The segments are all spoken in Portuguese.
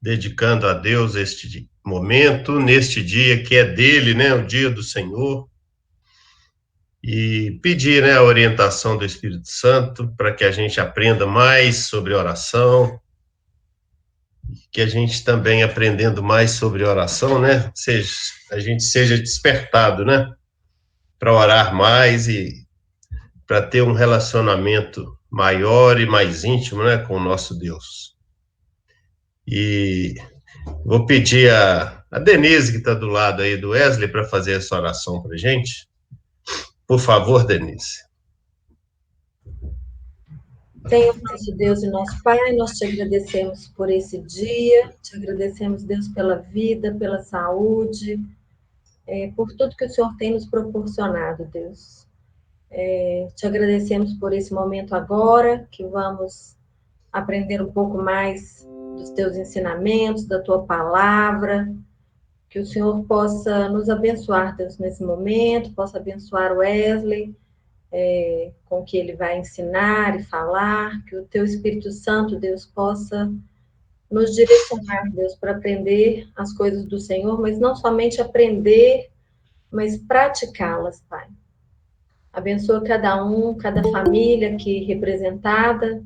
dedicando a Deus este momento, neste dia que é dele, né, o dia do Senhor, e pedir, né, a orientação do Espírito Santo para que a gente aprenda mais sobre oração, que a gente também aprendendo mais sobre oração, né, a gente seja despertado, né, para orar mais e para ter um relacionamento maior e mais íntimo, né, com o nosso Deus. E vou pedir a Denise, que está do lado aí do Wesley, para fazer essa oração para a gente. Por favor, Denise. Senhor nosso Deus e nosso Pai, nós te agradecemos por esse dia, te agradecemos, Deus, pela vida, pela saúde, por tudo que o Senhor tem nos proporcionado, Deus. Te agradecemos por esse momento agora, que vamos aprender um pouco mais dos teus ensinamentos, da tua palavra, que o Senhor possa nos abençoar, Deus, nesse momento, possa abençoar o Wesley, com o que ele vai ensinar e falar, que o teu Espírito Santo, Deus, possa nos direcionar, Deus, para aprender as coisas do Senhor, mas não somente aprender, mas praticá-las, Pai. Abençoa cada um, cada família aqui representada,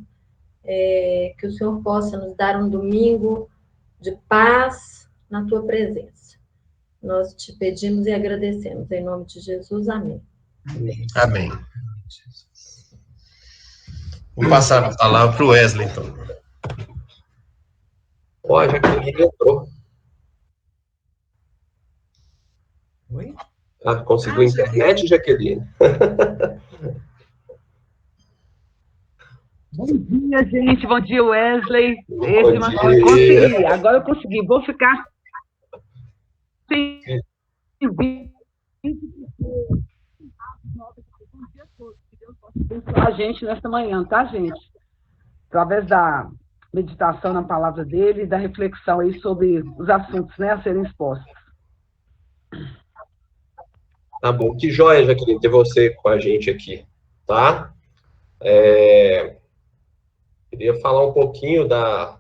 que o Senhor possa nos dar um domingo de paz na tua presença. Nós te pedimos e agradecemos. Em nome de Jesus, amém. Amém. Vou passar a palavra para o Wesley, então. Ó, a Jaqueline entrou. Oi? Ah, conseguiu internet, Jaqueline? Bom dia, gente. Bom dia, Wesley. Bom dia. Consegui. Agora eu consegui. Vou ficar sem vídeo. Que Deus possa abençoar a gente nesta manhã, tá, gente? Através da meditação na palavra dele e da reflexão aí sobre os assuntos, né, a serem expostos. Tá bom. Que joia, Jaqueline, ter você com a gente aqui, tá? Queria falar um pouquinho da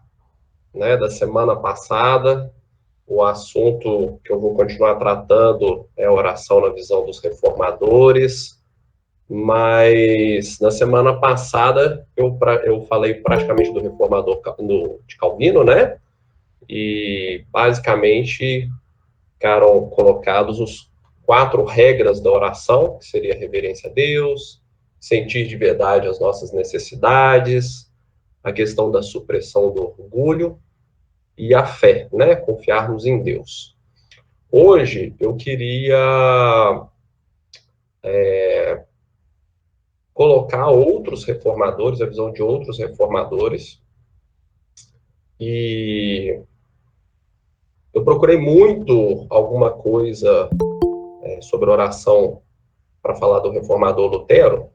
semana passada. O assunto que eu vou continuar tratando é a oração na visão dos reformadores, mas na semana passada eu falei praticamente do reformador de Calvino, né? E basicamente ficaram colocados os 4 regras da oração, que seria reverência a Deus, sentir de verdade as nossas necessidades, a questão da supressão do orgulho e a fé, né? Confiarmos em Deus. Hoje eu queria colocar outros reformadores, a visão de outros reformadores, e eu procurei muito alguma coisa sobre oração para falar do reformador Lutero,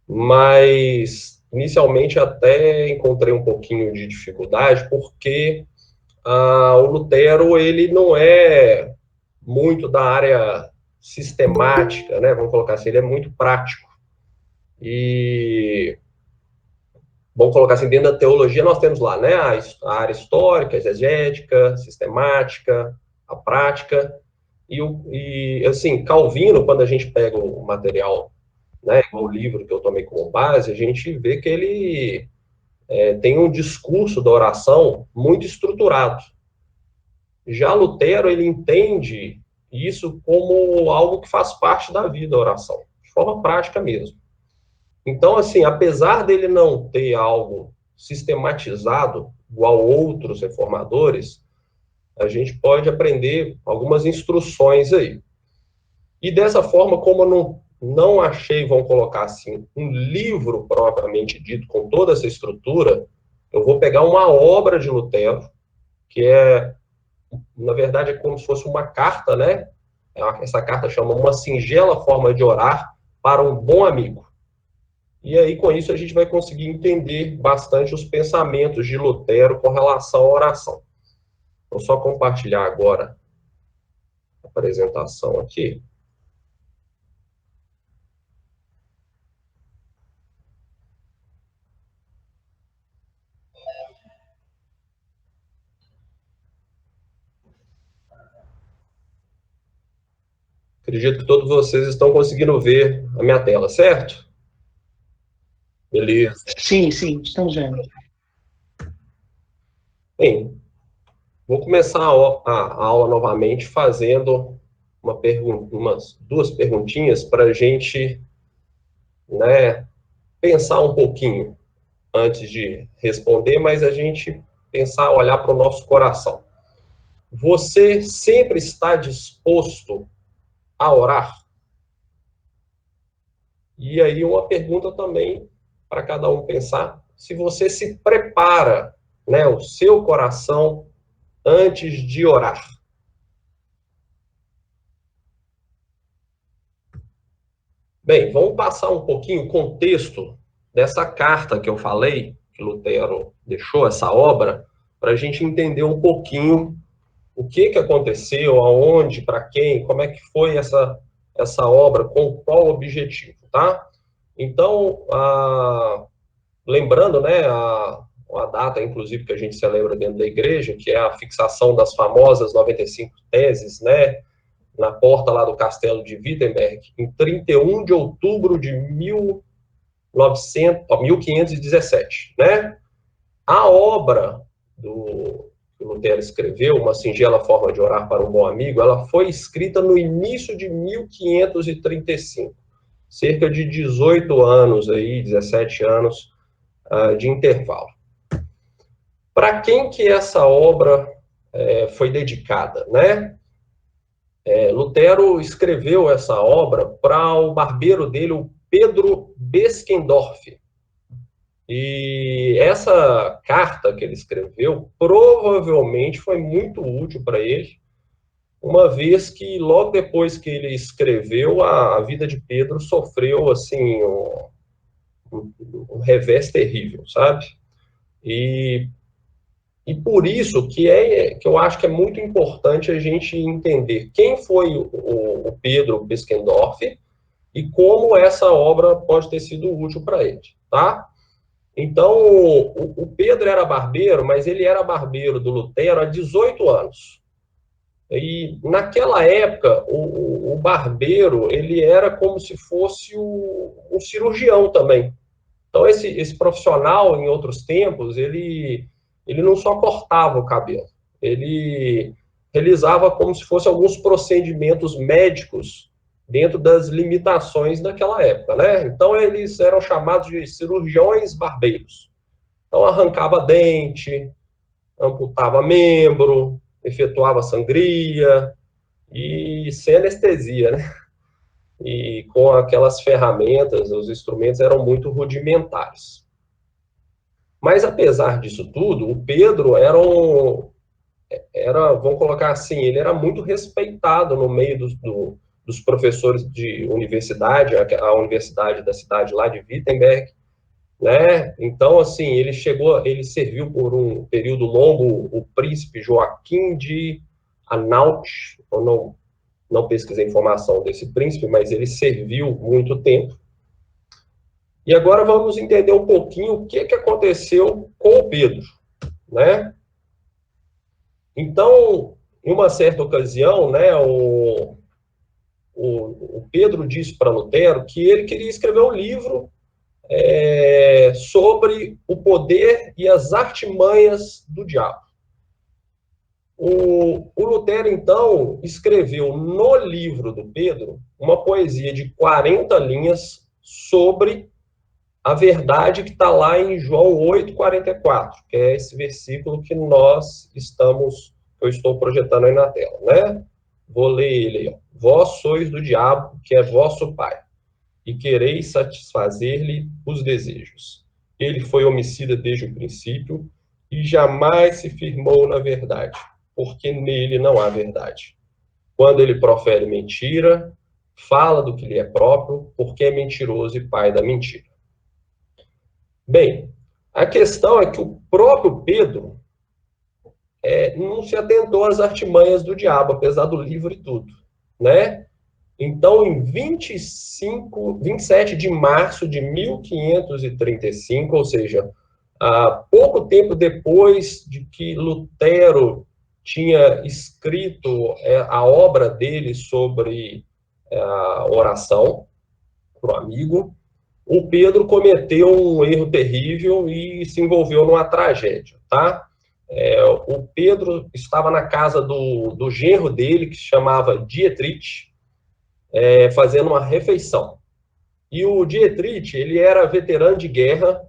mas inicialmente até encontrei um pouquinho de dificuldade, porque o Lutero ele não é muito da área sistemática, né? Vamos colocar assim, ele é muito prático. E vamos colocar assim, dentro da teologia nós temos lá, né, a área histórica, exegética, sistemática, a prática, e assim, Calvino, quando a gente pega o material, né, o livro que eu tomei como base, a gente vê que ele tem um discurso da oração muito estruturado. Já Lutero, ele entende isso como algo que faz parte da vida, a oração, de forma prática mesmo. Então, assim, apesar dele não ter algo sistematizado, igual outros reformadores, a gente pode aprender algumas instruções aí. E dessa forma, como eu não achei, vamos colocar assim, um livro propriamente dito com toda essa estrutura, eu vou pegar uma obra de Lutero, que na verdade, é como se fosse uma carta, né? Essa carta chama Uma Singela Forma de Orar para um Bom Amigo. E aí, com isso, a gente vai conseguir entender bastante os pensamentos de Lutero com relação à oração. Vou só compartilhar agora a apresentação aqui. Acredito que todos vocês estão conseguindo ver a minha tela, certo? Beleza. Sim, estamos vendo. Bem, vou começar a aula novamente fazendo umas duas perguntinhas para a gente, né, pensar um pouquinho antes de responder, mas a gente pensar, olhar para o nosso coração. Você sempre está disposto a orar? E aí uma pergunta também para cada um pensar, se você se prepara, né, o seu coração antes de orar. Bem, vamos passar um pouquinho o contexto dessa carta que eu falei, que Lutero deixou, essa obra, para a gente entender um pouquinho o que aconteceu, aonde, para quem, como é que foi essa obra, com qual objetivo, tá? Então, lembrando, né, a data, inclusive, que a gente celebra dentro da igreja, que é a fixação das famosas 95 teses, né, na porta lá do castelo de Wittenberg, em 31 de outubro de 1517, né? A obra que Lutero escreveu, Uma Singela Forma de Orar para um Bom Amigo, ela foi escrita no início de 1535, cerca de 18 anos, aí, 17 anos de intervalo. Para quem que essa obra foi dedicada, né? Lutero escreveu essa obra para o barbeiro dele, o Pedro Beskendorf. E essa carta que ele escreveu provavelmente foi muito útil para ele, uma vez que logo depois que ele escreveu, a vida de Pedro sofreu assim um revés terrível, sabe? E por isso que eu acho que é muito importante a gente entender quem foi o Pedro Beskendorf e como essa obra pode ter sido útil para ele, tá? Então, o Pedro era barbeiro, mas ele era barbeiro do Lutero há 18 anos. E naquela época, o barbeiro, ele era como se fosse um cirurgião também. Então, esse profissional, em outros tempos, ele não só cortava o cabelo, ele realizava como se fossem alguns procedimentos médicos dentro das limitações daquela época, né? Então, eles eram chamados de cirurgiões barbeiros. Então, arrancava dente, amputava membro, efetuava sangria, e sem anestesia, né? E com aquelas ferramentas, os instrumentos eram muito rudimentares. Mas, apesar disso tudo, o Pedro vamos colocar assim, ele era muito respeitado no meio dos professores de universidade, a universidade da cidade lá de Wittenberg, né? Então, assim, ele serviu por um período longo o príncipe Joaquim de Anhalt, eu não pesquisei informação desse príncipe, mas ele serviu muito tempo. E agora vamos entender um pouquinho o que aconteceu com o Pedro, né? Então, em uma certa ocasião, né, o Pedro disse para Lutero que ele queria escrever um livro sobre o poder e as artimanhas do diabo. O Lutero, então, escreveu no livro do Pedro uma poesia de 40 linhas sobre a verdade que está lá em João 8,44, que é esse versículo que eu estou projetando aí na tela, né? Vou ler ele aí, ó. Vós sois do diabo, que é vosso pai, e quereis satisfazer-lhe os desejos. Ele foi homicida desde o princípio, e jamais se firmou na verdade, porque nele não há verdade. Quando ele profere mentira, fala do que lhe é próprio, porque é mentiroso e pai da mentira. Bem, a questão é que o próprio Pedro não se atentou às artimanhas do diabo, apesar do livro e tudo, né? Então, em 27 de março de 1535, ou seja, pouco tempo depois de que Lutero tinha escrito a obra dele sobre a oração para o amigo, o Pedro cometeu um erro terrível e se envolveu numa tragédia, tá? O Pedro estava na casa do genro dele, que se chamava Dietrich, fazendo uma refeição. E o Dietrich, ele era veterano de guerra,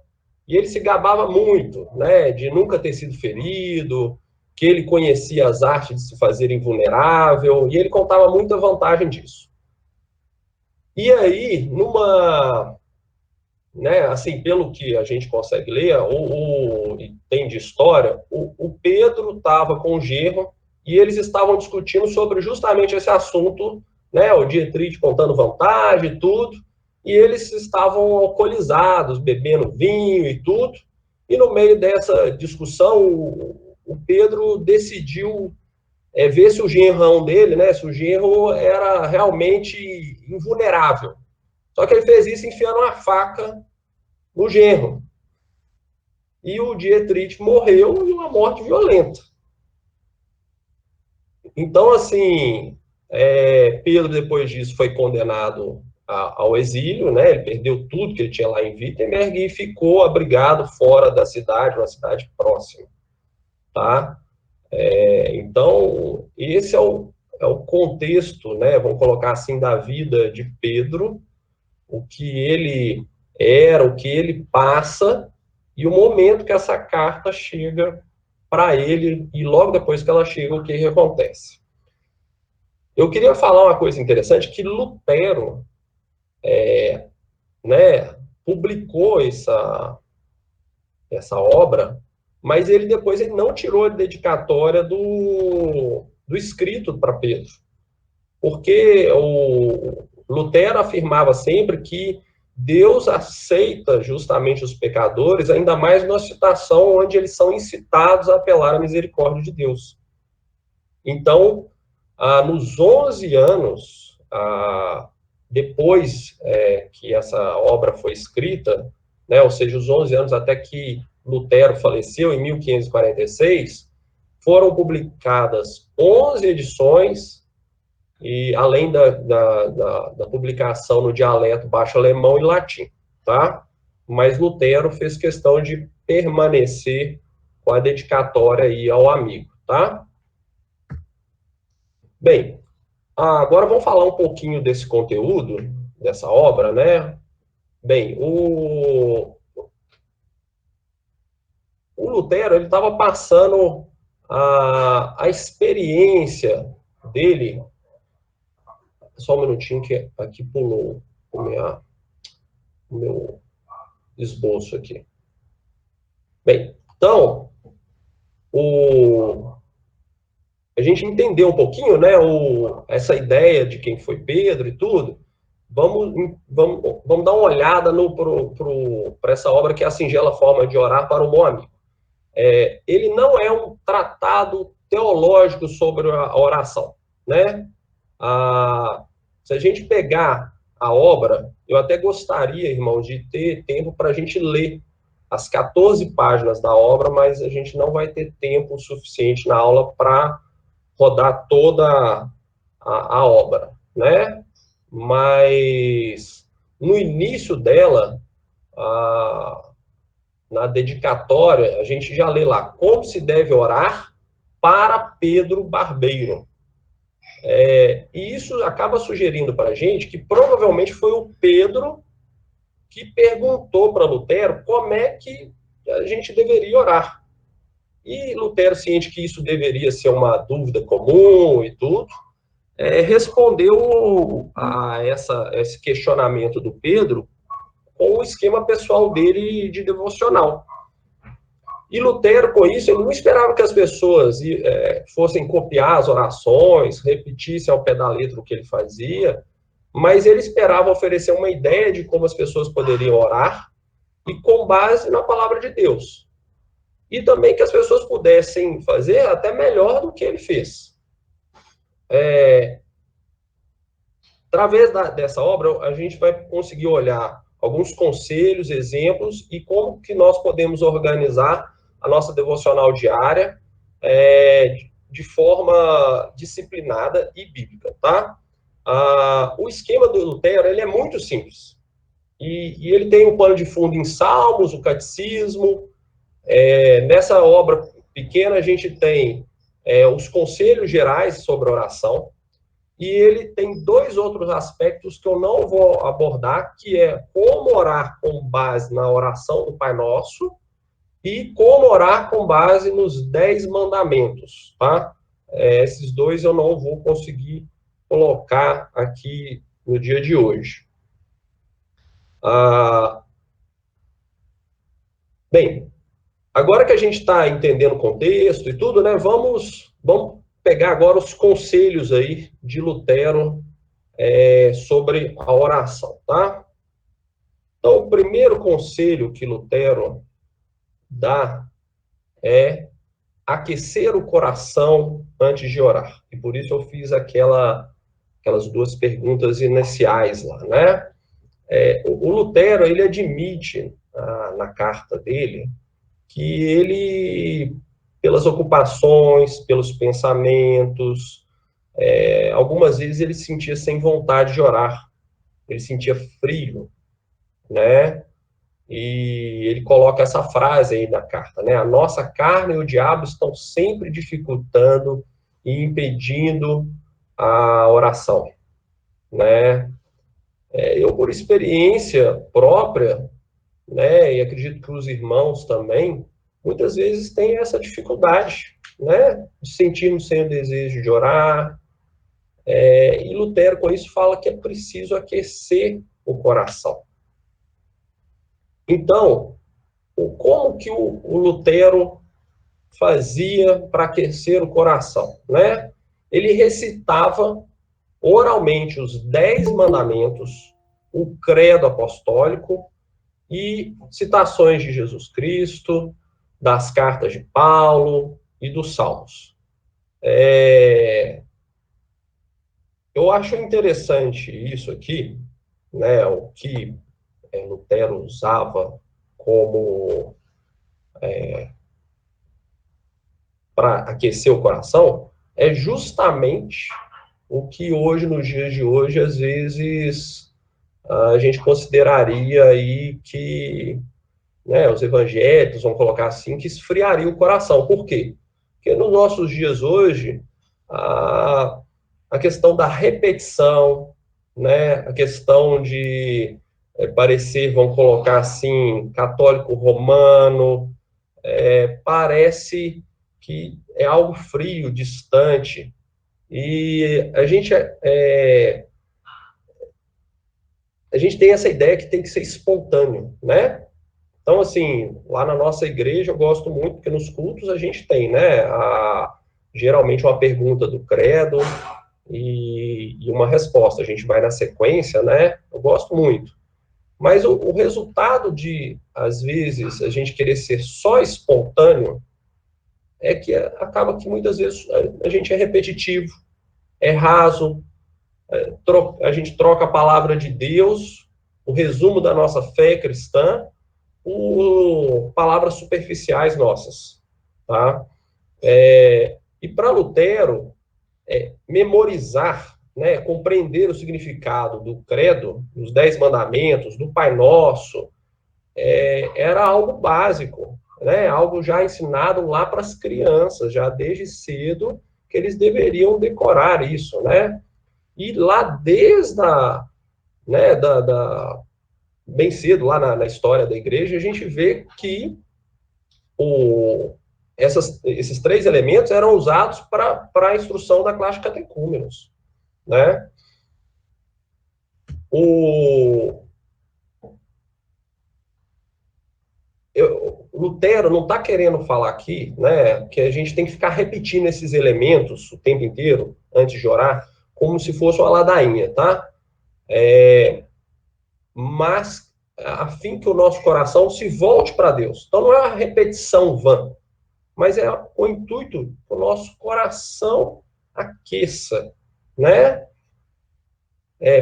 e ele se gabava muito, né, de nunca ter sido ferido, que ele conhecia as artes de se fazer invulnerável, e ele contava muita vantagem disso. E aí, né, assim, pelo que a gente consegue ler, ou tem de história, o Pedro estava com o genro, e eles estavam discutindo sobre justamente esse assunto, né, o Dietrich contando vantagem e tudo, e eles estavam alcoolizados, bebendo vinho e tudo, e no meio dessa discussão, o Pedro decidiu ver se o genrão dele, né, se o genro era realmente invulnerável. Só que ele fez isso enfiando uma faca no genro. E o Dietrich morreu de uma morte violenta. Então, assim, Pedro, depois disso, foi condenado ao exílio, né? Ele perdeu tudo que ele tinha lá em Wittenberg e ficou abrigado fora da cidade, uma cidade próxima, tá? Então, esse é o contexto, né? Vamos colocar assim, da vida de Pedro, o que ele era, o que ele passa, e o momento que essa carta chega para ele, e logo depois que ela chega, o que acontece. Eu queria falar uma coisa interessante, que Lutero, né, publicou essa obra, mas ele depois não tirou a dedicatória do escrito para Pedro, porque o Lutero afirmava sempre que Deus aceita justamente os pecadores, ainda mais numa situação onde eles são incitados a apelar à misericórdia de Deus. Então, nos 11 anos, depois que essa obra foi escrita, né, ou seja, os 11 anos até que Lutero faleceu, em 1546, foram publicadas 11 edições, e além da publicação no dialeto baixo-alemão e latim, tá? Mas Lutero fez questão de permanecer com a dedicatória aí ao amigo, tá? Bem, agora vamos falar um pouquinho desse conteúdo, dessa obra, né? Bem, o Lutero, ele estava passando a experiência dele. Só um minutinho que aqui pulou o meu esboço aqui. Bem, então, a gente entendeu um pouquinho, né, essa ideia de quem foi Pedro e tudo. Vamos dar uma olhada para essa obra, que é A Singela Forma de Orar para o Bom Amigo. Ele não é um tratado teológico sobre a oração, né? Se a gente pegar a obra, eu até gostaria, irmão, de ter tempo para a gente ler as 14 páginas da obra, mas a gente não vai ter tempo suficiente na aula para rodar toda a obra, né? Mas no início dela, na dedicatória, a gente já lê lá como se deve orar para Pedro Barbeiro. E isso acaba sugerindo para a gente que provavelmente foi o Pedro que perguntou para Lutero como é que a gente deveria orar. E Lutero, ciente que isso deveria ser uma dúvida comum e tudo, respondeu a esse questionamento do Pedro com o esquema pessoal dele de devocional. E Lutero, com isso, ele não esperava que as pessoas fossem copiar as orações, repetissem ao pé da letra o que ele fazia, mas ele esperava oferecer uma ideia de como as pessoas poderiam orar, e com base na palavra de Deus. E também que as pessoas pudessem fazer até melhor do que ele fez. Através dessa obra, a gente vai conseguir olhar alguns conselhos, exemplos, e como que nós podemos organizar a nossa devocional diária de forma disciplinada e bíblica, tá? O esquema do Lutero, ele é muito simples. E ele tem um pano de fundo em Salmos, o Catecismo. Nessa obra pequena, a gente tem os conselhos gerais sobre oração. E ele tem 2 outros aspectos que eu não vou abordar, que é como orar com base na oração do Pai Nosso e como orar com base nos 10 mandamentos, tá? Esses 2 eu não vou conseguir colocar aqui no dia de hoje. Bem, agora que a gente está entendendo o contexto e tudo, né, vamos pegar agora os conselhos aí de Lutero sobre a oração, tá? Então, o primeiro conselho que Lutero dá é aquecer o coração antes de orar. E por isso eu fiz aquelas 2 perguntas iniciais lá, né? O Lutero, ele admite na carta dele que ele, pelas ocupações, pelos pensamentos, algumas vezes ele se sentia sem vontade de orar, ele sentia frio, né? E ele coloca essa frase aí na carta, né? A nossa carne e o diabo estão sempre dificultando e impedindo a oração, né? Eu, por experiência própria, né, e acredito que os irmãos também, muitas vezes têm essa dificuldade, né, de sentirmos sem o desejo de orar, e Lutero, com isso, fala que é preciso aquecer o coração. Então, como que o Lutero fazia para aquecer o coração, né? Ele recitava oralmente os 10 mandamentos, o credo apostólico e citações de Jesus Cristo, das cartas de Paulo e dos Salmos. Eu acho interessante isso aqui, né, o que Lutero usava como para aquecer o coração, é justamente o que hoje, nos dias de hoje, às vezes a gente consideraria aí que, né, os evangélicos, vamos colocar assim, que esfriaria o coração. Por quê? Porque nos nossos dias hoje, a questão da repetição, né, a questão de parecer, vamos colocar assim, católico romano, parece que é algo frio, distante, e a gente tem essa ideia que tem que ser espontâneo, né? Então, assim, lá na nossa igreja eu gosto muito, porque nos cultos a gente tem, né, geralmente uma pergunta do credo e uma resposta. A gente vai na sequência, né? Eu gosto muito. Mas o resultado de, às vezes, a gente querer ser só espontâneo é que acaba que muitas vezes a gente é repetitivo, é raso, a gente troca a palavra de Deus, o resumo da nossa fé cristã, por palavras superficiais nossas, tá? E para Lutero, memorizar, né, compreender o significado do credo, dos 10 mandamentos, do Pai Nosso, era algo básico, né, algo já ensinado lá para as crianças, já desde cedo, que eles deveriam decorar isso, né? E lá desde bem cedo, lá na história da igreja, a gente vê que esses 3 elementos eram usados para a instrução da classe de catecúmenos, né? Lutero não está querendo falar aqui, né, que a gente tem que ficar repetindo esses elementos o tempo inteiro, antes de orar, como se fosse uma ladainha, tá? Mas a fim que o nosso coração se volte para Deus. Então não é uma repetição vã, mas é o intuito que o nosso coração aqueça, né?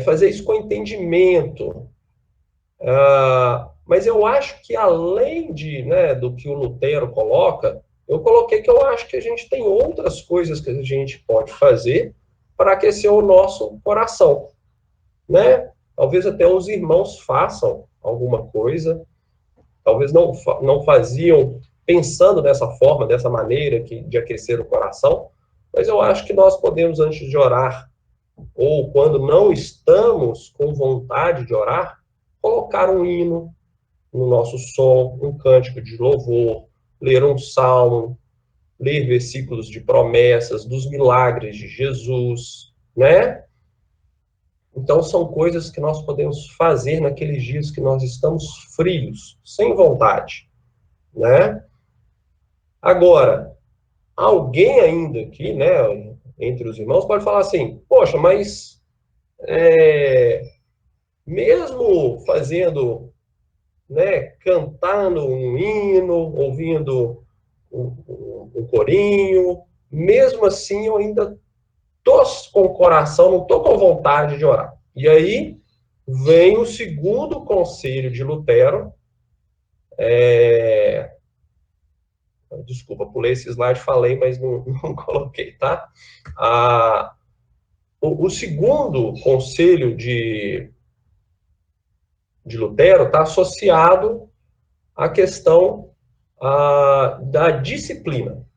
Fazer isso com entendimento. Mas eu acho que além do que o Lutero coloca, eu coloquei que eu acho que a gente tem outras coisas que a gente pode fazer para aquecer o nosso coração, né? Talvez até os irmãos façam alguma coisa, talvez não faziam pensando dessa forma, dessa maneira de aquecer o coração, mas eu acho que nós podemos, antes de orar, ou quando não estamos com vontade de orar, colocar um hino no nosso som, um cântico de louvor, ler um salmo, ler versículos de promessas, dos milagres de Jesus, né? Então, são coisas que nós podemos fazer naqueles dias que nós estamos frios, sem vontade, né? Agora, alguém ainda aqui, né, entre os irmãos, pode falar assim, poxa, mas mesmo fazendo, né, cantando um hino, ouvindo um corinho, mesmo assim eu ainda tô com o coração, não tô com vontade de orar. E aí vem o segundo conselho de Lutero. Desculpa, pulei esse slide, falei, mas não coloquei, tá? O segundo conselho de Lutero está associado à questão da disciplina.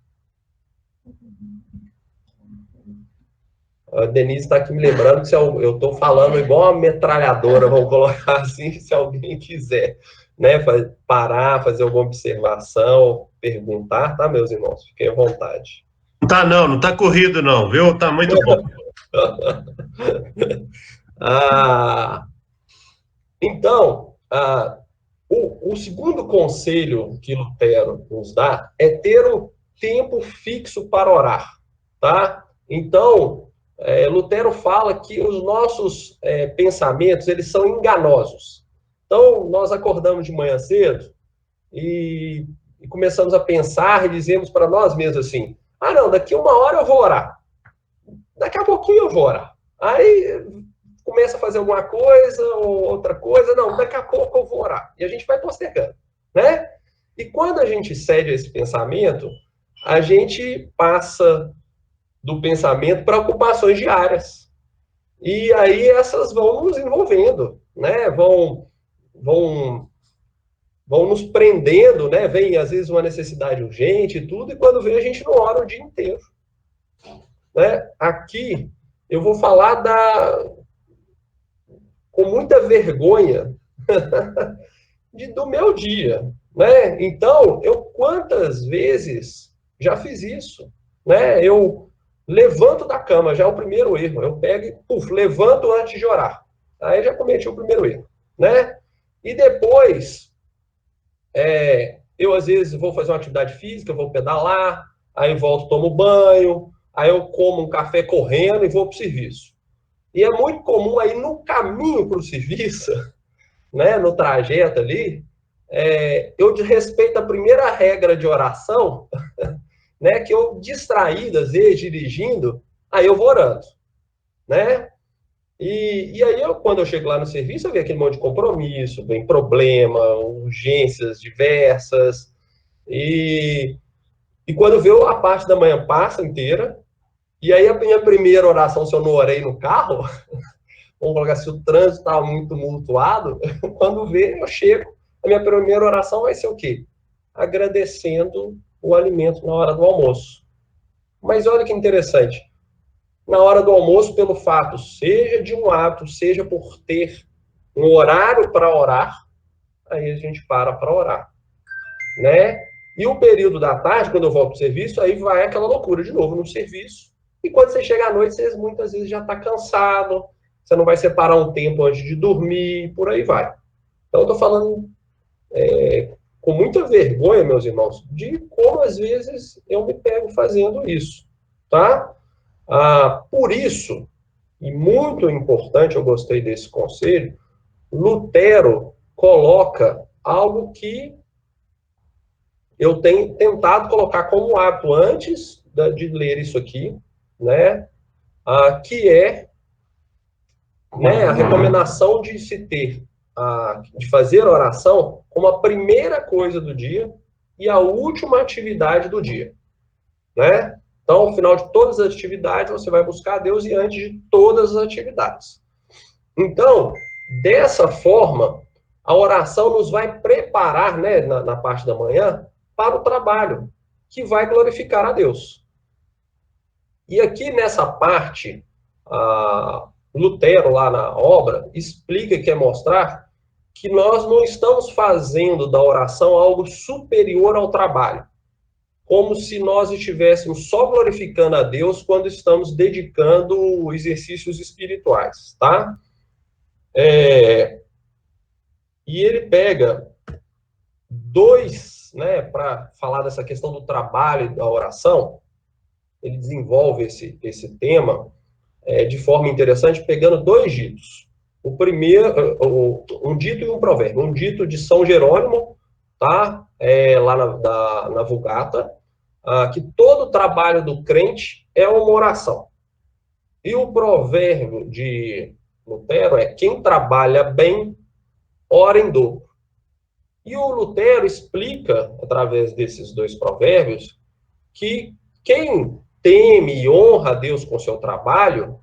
A Denise está aqui me lembrando que eu estou falando igual uma metralhadora, vamos colocar assim, se alguém quiser, né, parar, fazer alguma observação, perguntar, tá, meus irmãos? Fiquem à vontade. Não tá corrido não, viu? Tá muito bom. Então, o segundo conselho que Lutero nos dá é ter um tempo fixo para orar, tá? Então, Lutero fala que os nossos pensamentos, eles são enganosos. Então, nós acordamos de manhã cedo e começamos a pensar e dizemos para nós mesmos assim, não, daqui 1 hora eu vou orar. Daqui a pouquinho eu vou orar. Aí começa a fazer alguma coisa ou outra coisa, não, daqui a pouco eu vou orar. E a gente vai postergando, né? E quando a gente cede a esse pensamento, a gente passa do pensamento para ocupações diárias. E aí essas vão nos envolvendo, né? Vão nos prendendo, né? Vem às vezes uma necessidade urgente e tudo, e quando vem a gente não ora o dia inteiro. Né? Aqui eu vou falar com muita vergonha do meu dia, né? Então, eu quantas vezes já fiz isso, né? Eu levanto da cama, já é o primeiro erro. Eu pego e, levanto antes de orar. Aí já cometi o primeiro erro, né? E depois, eu às vezes vou fazer uma atividade física, vou pedalar, aí volto, tomo banho, aí eu como um café correndo e vou para o serviço. E é muito comum aí no caminho para o serviço, né, no trajeto ali, eu desrespeito a primeira regra de oração, né, que eu distraído, às vezes, dirigindo, aí eu vou orando, né? E aí, quando eu chego lá no serviço, eu vejo aquele monte de compromisso, vem problema, urgências diversas, e quando eu vejo, a parte da manhã passa inteira, e aí a minha primeira oração, se eu não orei no carro, vamos colocar assim, o trânsito estava muito tumultuado, quando vê, eu chego, a minha primeira oração vai ser o quê? Agradecendo o alimento na hora do almoço. Mas olha que interessante, na hora do almoço, pelo fato, seja de um hábito, seja por ter um horário para orar, aí a gente para orar, né? E o período da tarde, quando eu volto para o serviço, aí vai aquela loucura de novo no serviço. E quando você chega à noite, você muitas vezes já está cansado, você não vai separar um tempo antes de dormir, por aí vai. Então, eu estou falando com muita vergonha, meus irmãos, de como às vezes eu me pego fazendo isso, tá? Por isso, e muito importante, eu gostei desse conselho, Lutero coloca algo que eu tenho tentado colocar como hábito antes de ler isso aqui, né? Que é, né, a recomendação de se ter, de fazer oração como a primeira coisa do dia e a última atividade do dia, né? Então, ao final de todas as atividades, você vai buscar a Deus e antes de todas as atividades. Então, dessa forma, a oração nos vai preparar, né, na parte da manhã, para o trabalho, que vai glorificar a Deus. E aqui nessa parte, Lutero, lá na obra, explica que quer mostrar que nós não estamos fazendo da oração algo superior ao trabalho, como se nós estivéssemos só glorificando a Deus quando estamos dedicando exercícios espirituais, tá? E ele pega dois, né, para falar dessa questão do trabalho e da oração, ele desenvolve esse tema de forma interessante, pegando dois ditos. O primeiro, um dito e um provérbio. Um dito de São Jerônimo, tá? Lá na Vulgata, que todo trabalho do crente é uma oração. E o provérbio de Lutero é: quem trabalha bem, ora em dobro. E o Lutero explica, através desses dois provérbios, que quem teme e honra a Deus com seu trabalho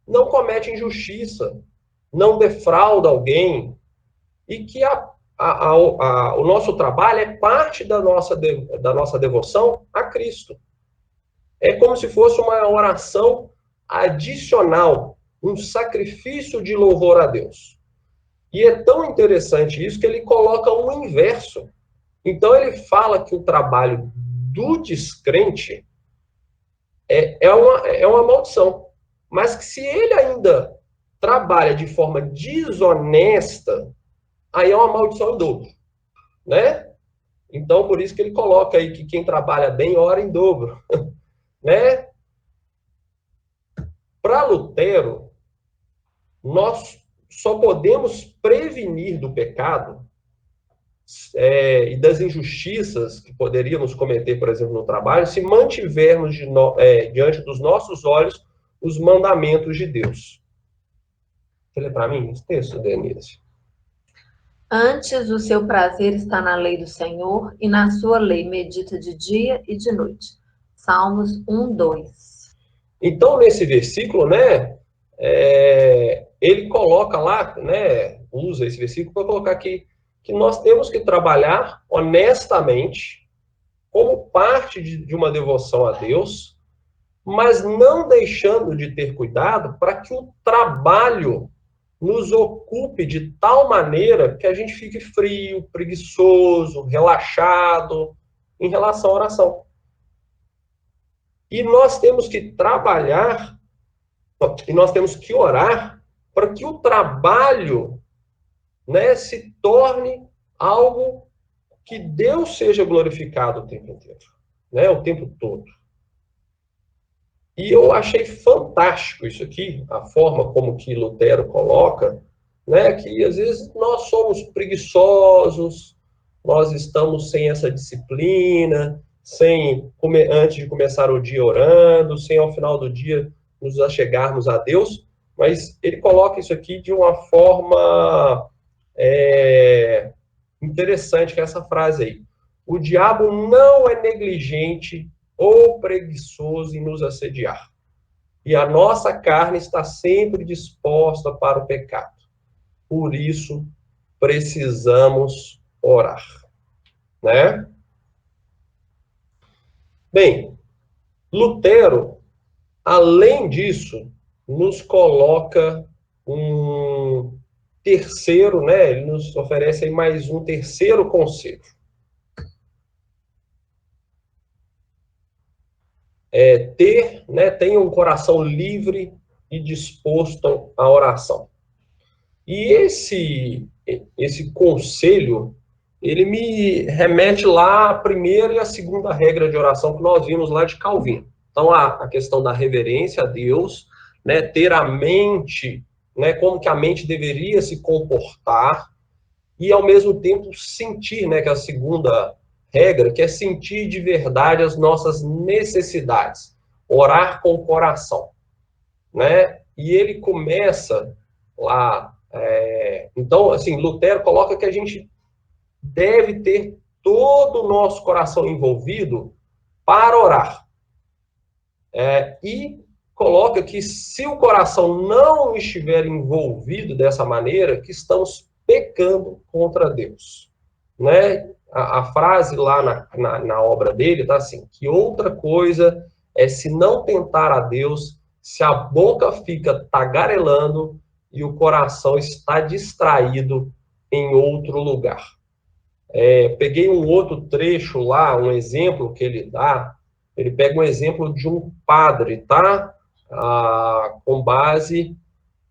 não comete injustiça, não defrauda alguém, e que o nosso trabalho é parte da nossa devoção a Cristo. É como se fosse uma oração adicional, um sacrifício de louvor a Deus. E é tão interessante isso que ele coloca o inverso. Então ele fala que o trabalho do descrente é uma maldição. Mas que se ele ainda trabalha de forma desonesta, aí é uma maldição em dobro, né? Então, por isso que ele coloca aí que quem trabalha bem, ora em dobro, né? Para Lutero, nós só podemos prevenir do pecado e das injustiças que poderíamos cometer, por exemplo, no trabalho, se mantivermos diante dos nossos olhos os mandamentos de Deus. Você lê para mim esse texto, Denise? Antes o seu prazer está na lei do Senhor, e na sua lei medita de dia e de noite. Salmos 1, 2. Então, nesse versículo, né, ele coloca lá, né, usa esse versículo para colocar aqui que nós temos que trabalhar honestamente, como parte de uma devoção a Deus, mas não deixando de ter cuidado para que o trabalho nos ocupe de tal maneira que a gente fique frio, preguiçoso, relaxado em relação à oração. E nós temos que trabalhar, e nós temos que orar para que o trabalho, né, se torne algo que Deus seja glorificado o tempo inteiro, né, o tempo todo. E eu achei fantástico isso aqui, a forma como que Lutero coloca, né, que às vezes nós somos preguiçosos, nós estamos sem essa disciplina, antes de começar o dia orando, sem ao final do dia nos achegarmos a Deus, mas ele coloca isso aqui de uma forma interessante, que é essa frase aí: o diabo não é negligente ou preguiçoso em nos assediar, e a nossa carne está sempre disposta para o pecado. Por isso, precisamos orar, né? Bem, Lutero, além disso, nos coloca um terceiro, né? Ele nos oferece aí mais um terceiro conselho. Tenha um coração livre e disposto à oração. E esse conselho, ele me remete lá à primeira e à segunda regra de oração que nós vimos lá de Calvino. Então, a questão da reverência a Deus, né, ter a mente, né, como que a mente deveria se comportar, e ao mesmo tempo sentir, né, que é a segunda regra, que é sentir de verdade as nossas necessidades, orar com o coração, né? E ele começa lá, então, assim, Lutero coloca que a gente deve ter todo o nosso coração envolvido para orar. E coloca que se o coração não estiver envolvido dessa maneira, que estamos pecando contra Deus. Né? A frase lá na obra dele está assim, que outra coisa é se não tentar a Deus, se a boca fica tagarelando e o coração está distraído em outro lugar. Peguei um outro trecho lá, um exemplo que ele dá, ele pega um exemplo de um padre, tá? Com base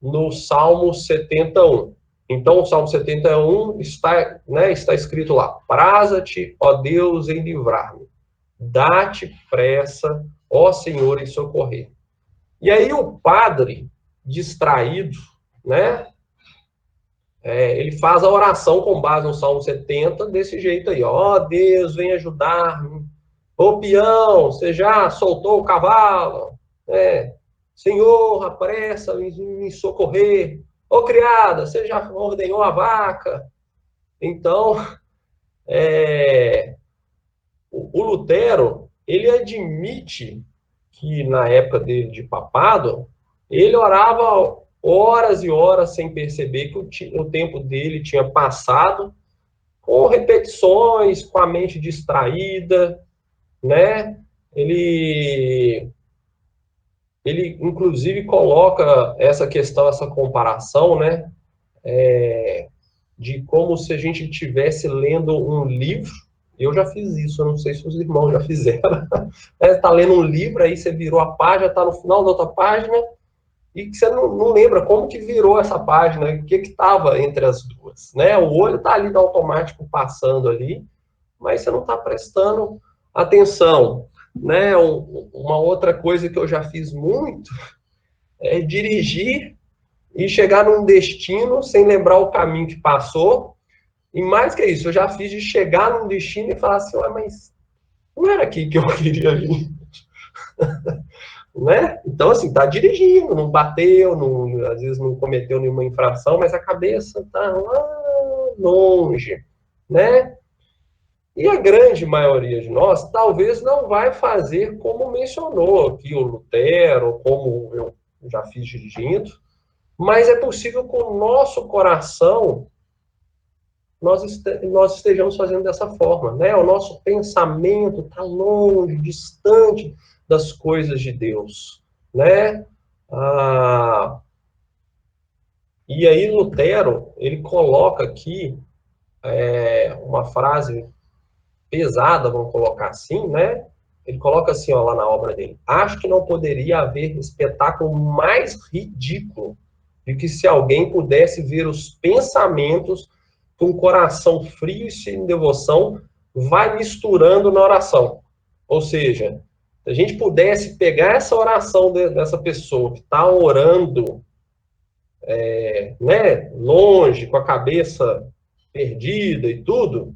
no Salmo 71. Então, o Salmo 71 está escrito lá: praza-te, ó Deus, em livrar-me. Dá-te pressa, ó Senhor, em socorrer. E aí o padre, distraído, né? Ele faz a oração com base no Salmo 70 desse jeito aí: ó Deus, vem ajudar-me. Ô peão, você já soltou o cavalo? Senhor, apressa em socorrer. Ô criada, você já ordenhou a vaca? Então, o Lutero, ele admite que na época dele de papado, ele orava horas e horas sem perceber que o tempo dele tinha passado, com repetições, com a mente distraída, né? Ele inclusive coloca essa questão, essa comparação, né? De como se a gente estivesse lendo um livro. Eu já fiz isso, eu não sei se os irmãos já fizeram. Tá lendo um livro, aí você virou a página, está no final da outra página, e que você não lembra como que virou essa página, o que estava entre as duas, né? O olho está ali no automático passando ali, mas você não está prestando atenção, né? Uma outra coisa que eu já fiz muito é dirigir e chegar num destino sem lembrar o caminho que passou, e mais que isso, eu já fiz de chegar num destino e falar assim: mas não era aqui que eu queria vir. Né? Então, assim, tá dirigindo, não bateu, às vezes não cometeu nenhuma infração, mas a cabeça tá lá longe, né? E a grande maioria de nós talvez não vai fazer como mencionou aqui o Lutero, como eu já fiz dirigindo, mas é possível que o nosso coração nós estejamos fazendo dessa forma, né? O nosso pensamento está longe, distante das coisas de Deus, né? E aí Lutero, ele coloca aqui uma frase pesada, vamos colocar assim, né? Ele coloca assim, ó, lá na obra dele: acho que não poderia haver espetáculo mais ridículo do que se alguém pudesse ver os pensamentos com o coração frio e sem devoção, vai misturando na oração. Ou seja, se a gente pudesse pegar essa oração dessa pessoa que está orando, né, longe, com a cabeça perdida e tudo,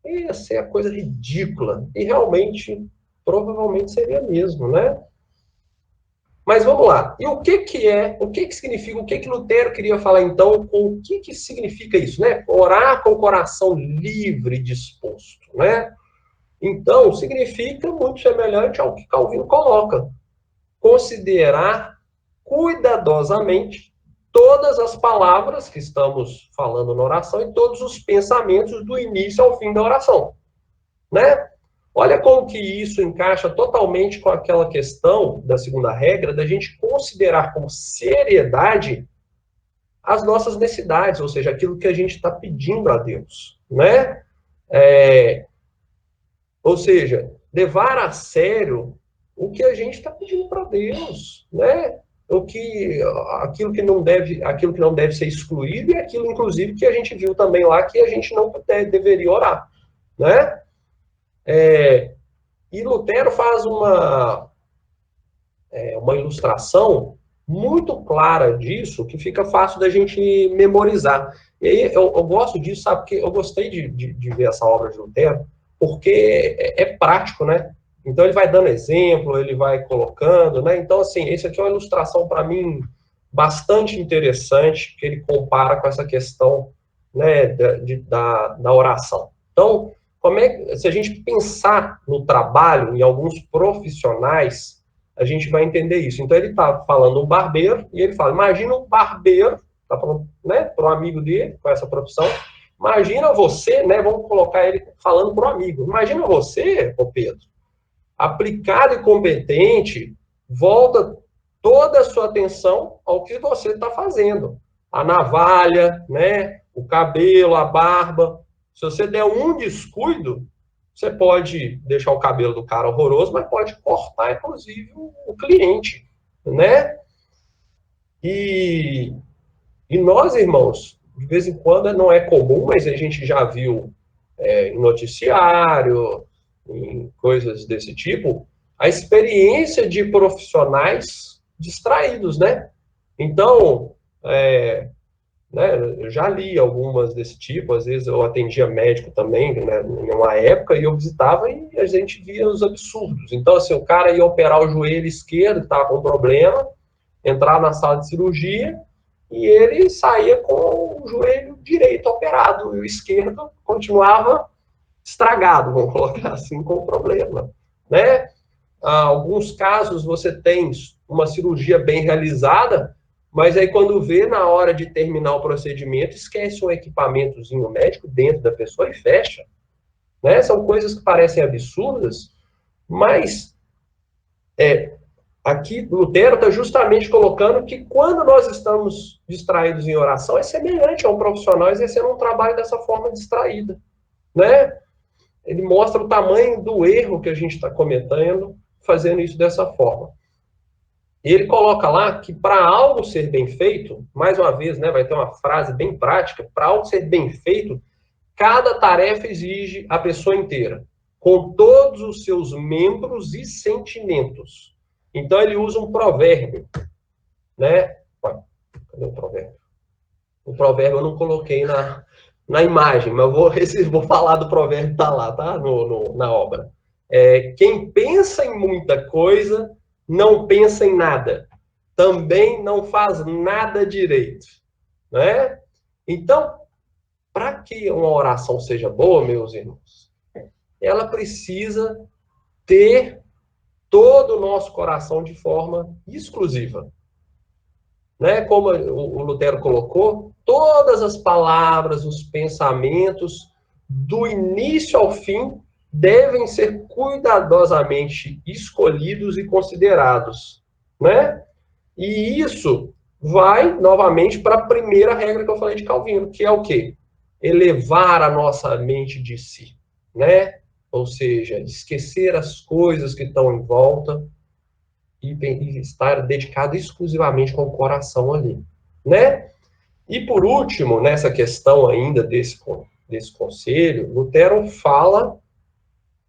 ia ser a coisa ridícula. E realmente, provavelmente seria mesmo, né? Mas vamos lá. E o que significa, o que Lutero queria falar então, com o que significa isso, né? Orar com o coração livre e disposto, né? Então, significa muito semelhante ao que Calvino coloca: considerar cuidadosamente todas as palavras que estamos falando na oração e todos os pensamentos do início ao fim da oração, né? Olha como que isso encaixa totalmente com aquela questão da segunda regra, da gente considerar com seriedade as nossas necessidades, ou seja, aquilo que a gente está pedindo a Deus, né? Ou seja, levar a sério o que a gente está pedindo para Deus, né? Aquilo que não deve ser excluído, e aquilo, inclusive, que a gente viu também lá que a gente não deveria orar, né? E Lutero faz uma ilustração muito clara disso, que fica fácil da gente memorizar. E aí eu gosto disso, sabe? Porque eu gostei de ver essa obra de Lutero, porque é prático, né? Então ele vai dando exemplo, ele vai colocando, né? Então, assim, esse aqui é uma ilustração para mim bastante interessante, que ele compara com essa questão, né, da oração. Então, Se a gente pensar no trabalho, em alguns profissionais, a gente vai entender isso. Então, ele está falando um barbeiro, e ele fala, imagina um barbeiro, está falando, né, para um amigo dele, com essa profissão, imagina você, né, vamos colocar ele falando para um amigo, imagina você, ô Pedro, aplicado e competente, volta toda a sua atenção ao que você está fazendo. A navalha, né, o cabelo, a barba. Se você der um descuido, você pode deixar o cabelo do cara horroroso, mas pode cortar, inclusive, o cliente, né? E nós, irmãos, de vez em quando não é comum, mas a gente já viu em noticiário, em coisas desse tipo, a experiência de profissionais distraídos, né? Então, né, eu já li algumas desse tipo, às vezes eu atendia médico também, né, em uma época, e eu visitava e a gente via os absurdos. Então, assim, o cara ia operar o joelho esquerdo, estava com problema, entrar na sala de cirurgia, e ele saía com o joelho direito operado, e o esquerdo continuava estragado, vamos colocar assim, com problema, né? Alguns casos você tem uma cirurgia bem realizada, mas aí quando vê, na hora de terminar o procedimento, esquece um equipamentozinho médico dentro da pessoa e fecha, né? São coisas que parecem absurdas, mas aqui Lutero está justamente colocando que quando nós estamos distraídos em oração, é semelhante a um profissional exercendo um trabalho dessa forma distraída, né? Ele mostra o tamanho do erro que a gente está cometendo fazendo isso dessa forma. E ele coloca lá que para algo ser bem feito, mais uma vez, né, vai ter uma frase bem prática, para algo ser bem feito, cada tarefa exige a pessoa inteira, com todos os seus membros e sentimentos. Então ele usa um provérbio, né? Cadê o provérbio? O provérbio eu não coloquei na imagem, mas eu vou falar do provérbio que está lá, tá? Na obra. Quem pensa em muita coisa, não pensa em nada. Também não faz nada direito, né? Então, para que uma oração seja boa, meus irmãos, ela precisa ter todo o nosso coração de forma exclusiva. Né? Como o Lutero colocou, todas as palavras, os pensamentos, do início ao fim, devem ser cuidadosamente escolhidos e considerados, né? E isso vai, novamente, para a primeira regra que eu falei de Calvino, que é o quê? Elevar a nossa mente de si, né? Ou seja, esquecer as coisas que estão em volta e estar dedicado exclusivamente com o coração ali, né? E por último, nessa questão ainda desse conselho, Lutero fala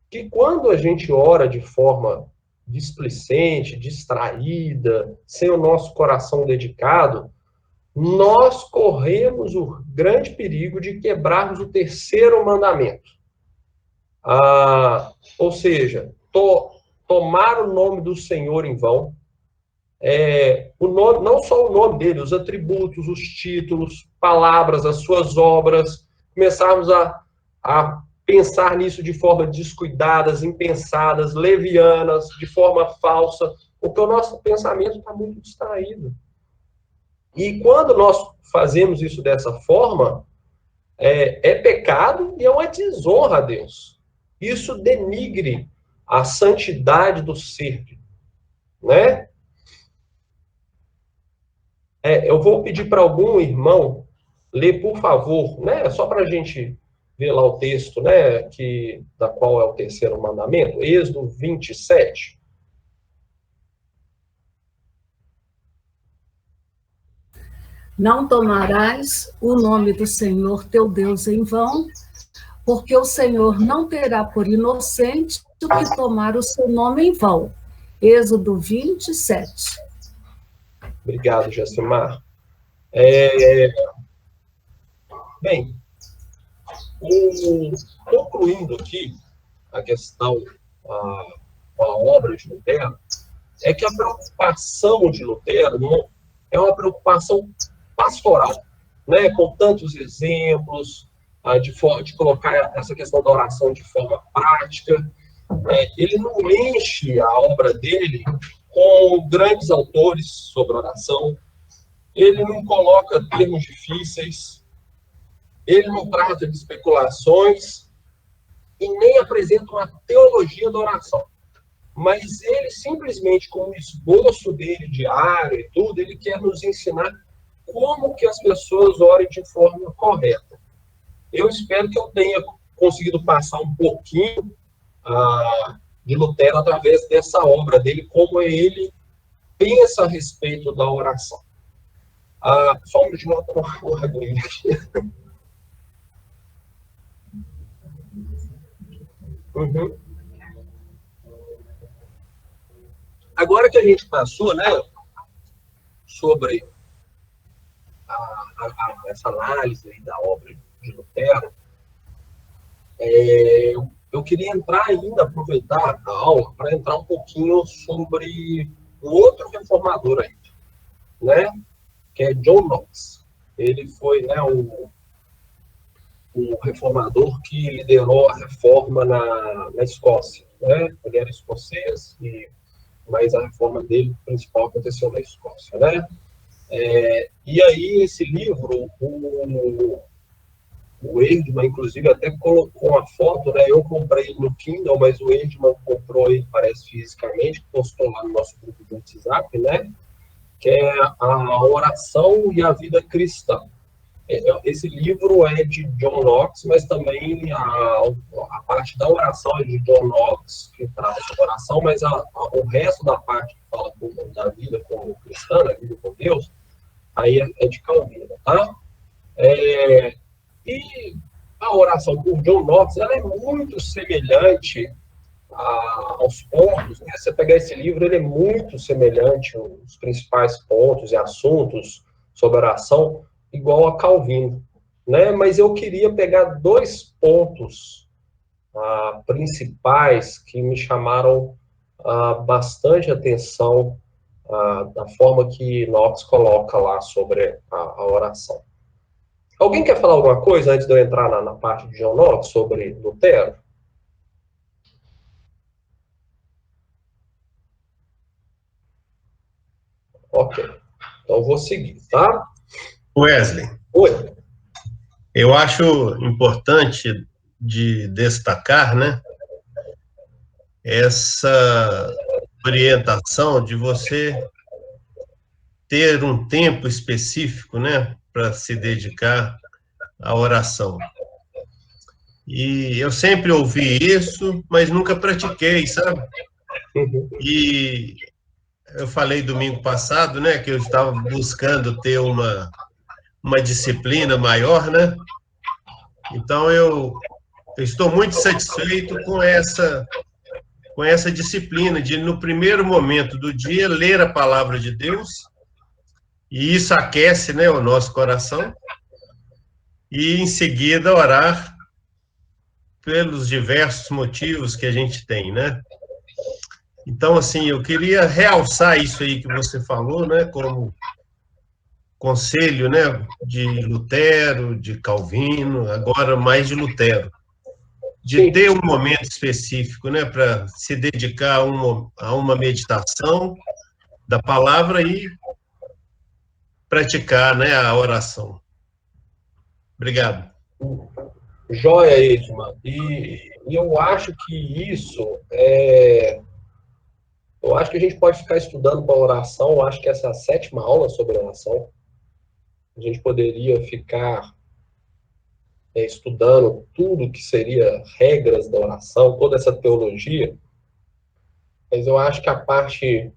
que quando a gente ora de forma displicente, distraída, sem o nosso coração dedicado, nós corremos o grande perigo de quebrarmos o terceiro mandamento. Ou seja, tomar o nome do Senhor em vão, o nome, não só o nome dele, os atributos, os títulos, palavras, as suas obras, começarmos a pensar nisso de forma descuidadas, impensadas, levianas, de forma falsa, porque o nosso pensamento está muito distraído. E quando nós fazemos isso dessa forma, é pecado e é uma desonra a Deus. Isso denigre a santidade do ser, né? Eu vou pedir para algum irmão ler, por favor, né? Só para a gente ver lá o texto, né? Da qual é o terceiro mandamento, Êxodo 27. Não tomarás o nome do Senhor teu Deus em vão, porque o Senhor não terá por inocente o que tomar o seu nome em vão. Êxodo 27. Obrigado, Jacimar. Bem, concluindo aqui a questão, a obra de Lutero, é que a preocupação de Lutero é uma preocupação pastoral, né? Com tantos exemplos, de colocar essa questão da oração de forma prática. Ele não enche a obra dele com grandes autores sobre oração, ele não coloca termos difíceis, ele não trata de especulações e nem apresenta uma teologia da oração. Mas ele simplesmente, com o esboço dele diário e tudo, ele quer nos ensinar como que as pessoas orem de forma correta. Eu espero que eu tenha conseguido passar um pouquinho de Lutero através dessa obra dele, como ele pensa a respeito da oração. Só um minuto, uma aguinha aqui. Uhum. Agora que a gente passou, né, sobre essa análise aí da obra de Lutero, eu queria entrar ainda, aproveitar a aula para entrar um pouquinho sobre um outro reformador aí, né, que é John Knox. Ele foi, né, o reformador que liderou a reforma na Escócia, né? Ele era escocês, mas a reforma dele principal aconteceu na Escócia, né? E aí esse livro, o Erdmann, inclusive, até colocou uma foto, né? Eu comprei no Kindle, mas o Erdmann comprou ele, parece, fisicamente, postou lá no nosso grupo de WhatsApp, né? Que é a oração e a vida cristã. Esse livro é de John Knox, mas também a parte da oração é de John Knox, que trata sobre oração, mas o resto da parte que fala da vida como cristã, da vida com Deus, aí é de Calvino, tá? E a oração por John Knox, ela é muito semelhante aos pontos, né? Você pegar esse livro, ele é muito semelhante aos principais pontos e assuntos sobre oração, igual a Calvino, né? Mas eu queria pegar 2 pontos principais que me chamaram bastante atenção da forma que Knox coloca lá sobre a oração. Alguém quer falar alguma coisa antes de eu entrar na parte de John Knox sobre Lutero? Ok, então vou seguir, tá? Wesley. Oi. Eu acho importante de destacar, né, essa orientação de você ter um tempo específico, né, para se dedicar à oração. E eu sempre ouvi isso, mas nunca pratiquei, sabe? E eu falei domingo passado, né, que eu estava buscando ter uma disciplina maior, né? Então eu estou muito satisfeito com essa disciplina de, no primeiro momento do dia, ler a palavra de Deus, e isso aquece, né, o nosso coração, e em seguida orar pelos diversos motivos que a gente tem, né? Então, assim, eu queria realçar isso aí que você falou, né, como conselho, né, de Lutero, de Calvino, agora mais de Lutero, de ter um momento específico, né, para se dedicar a uma meditação da palavra e praticar, né, a oração. Obrigado. Joia, Edman. E eu acho que isso eu acho que a gente pode ficar estudando para oração. Eu acho que essa é a 7ª aula sobre oração. A gente poderia ficar estudando tudo que seria regras da oração, toda essa teologia. Mas eu acho que a parte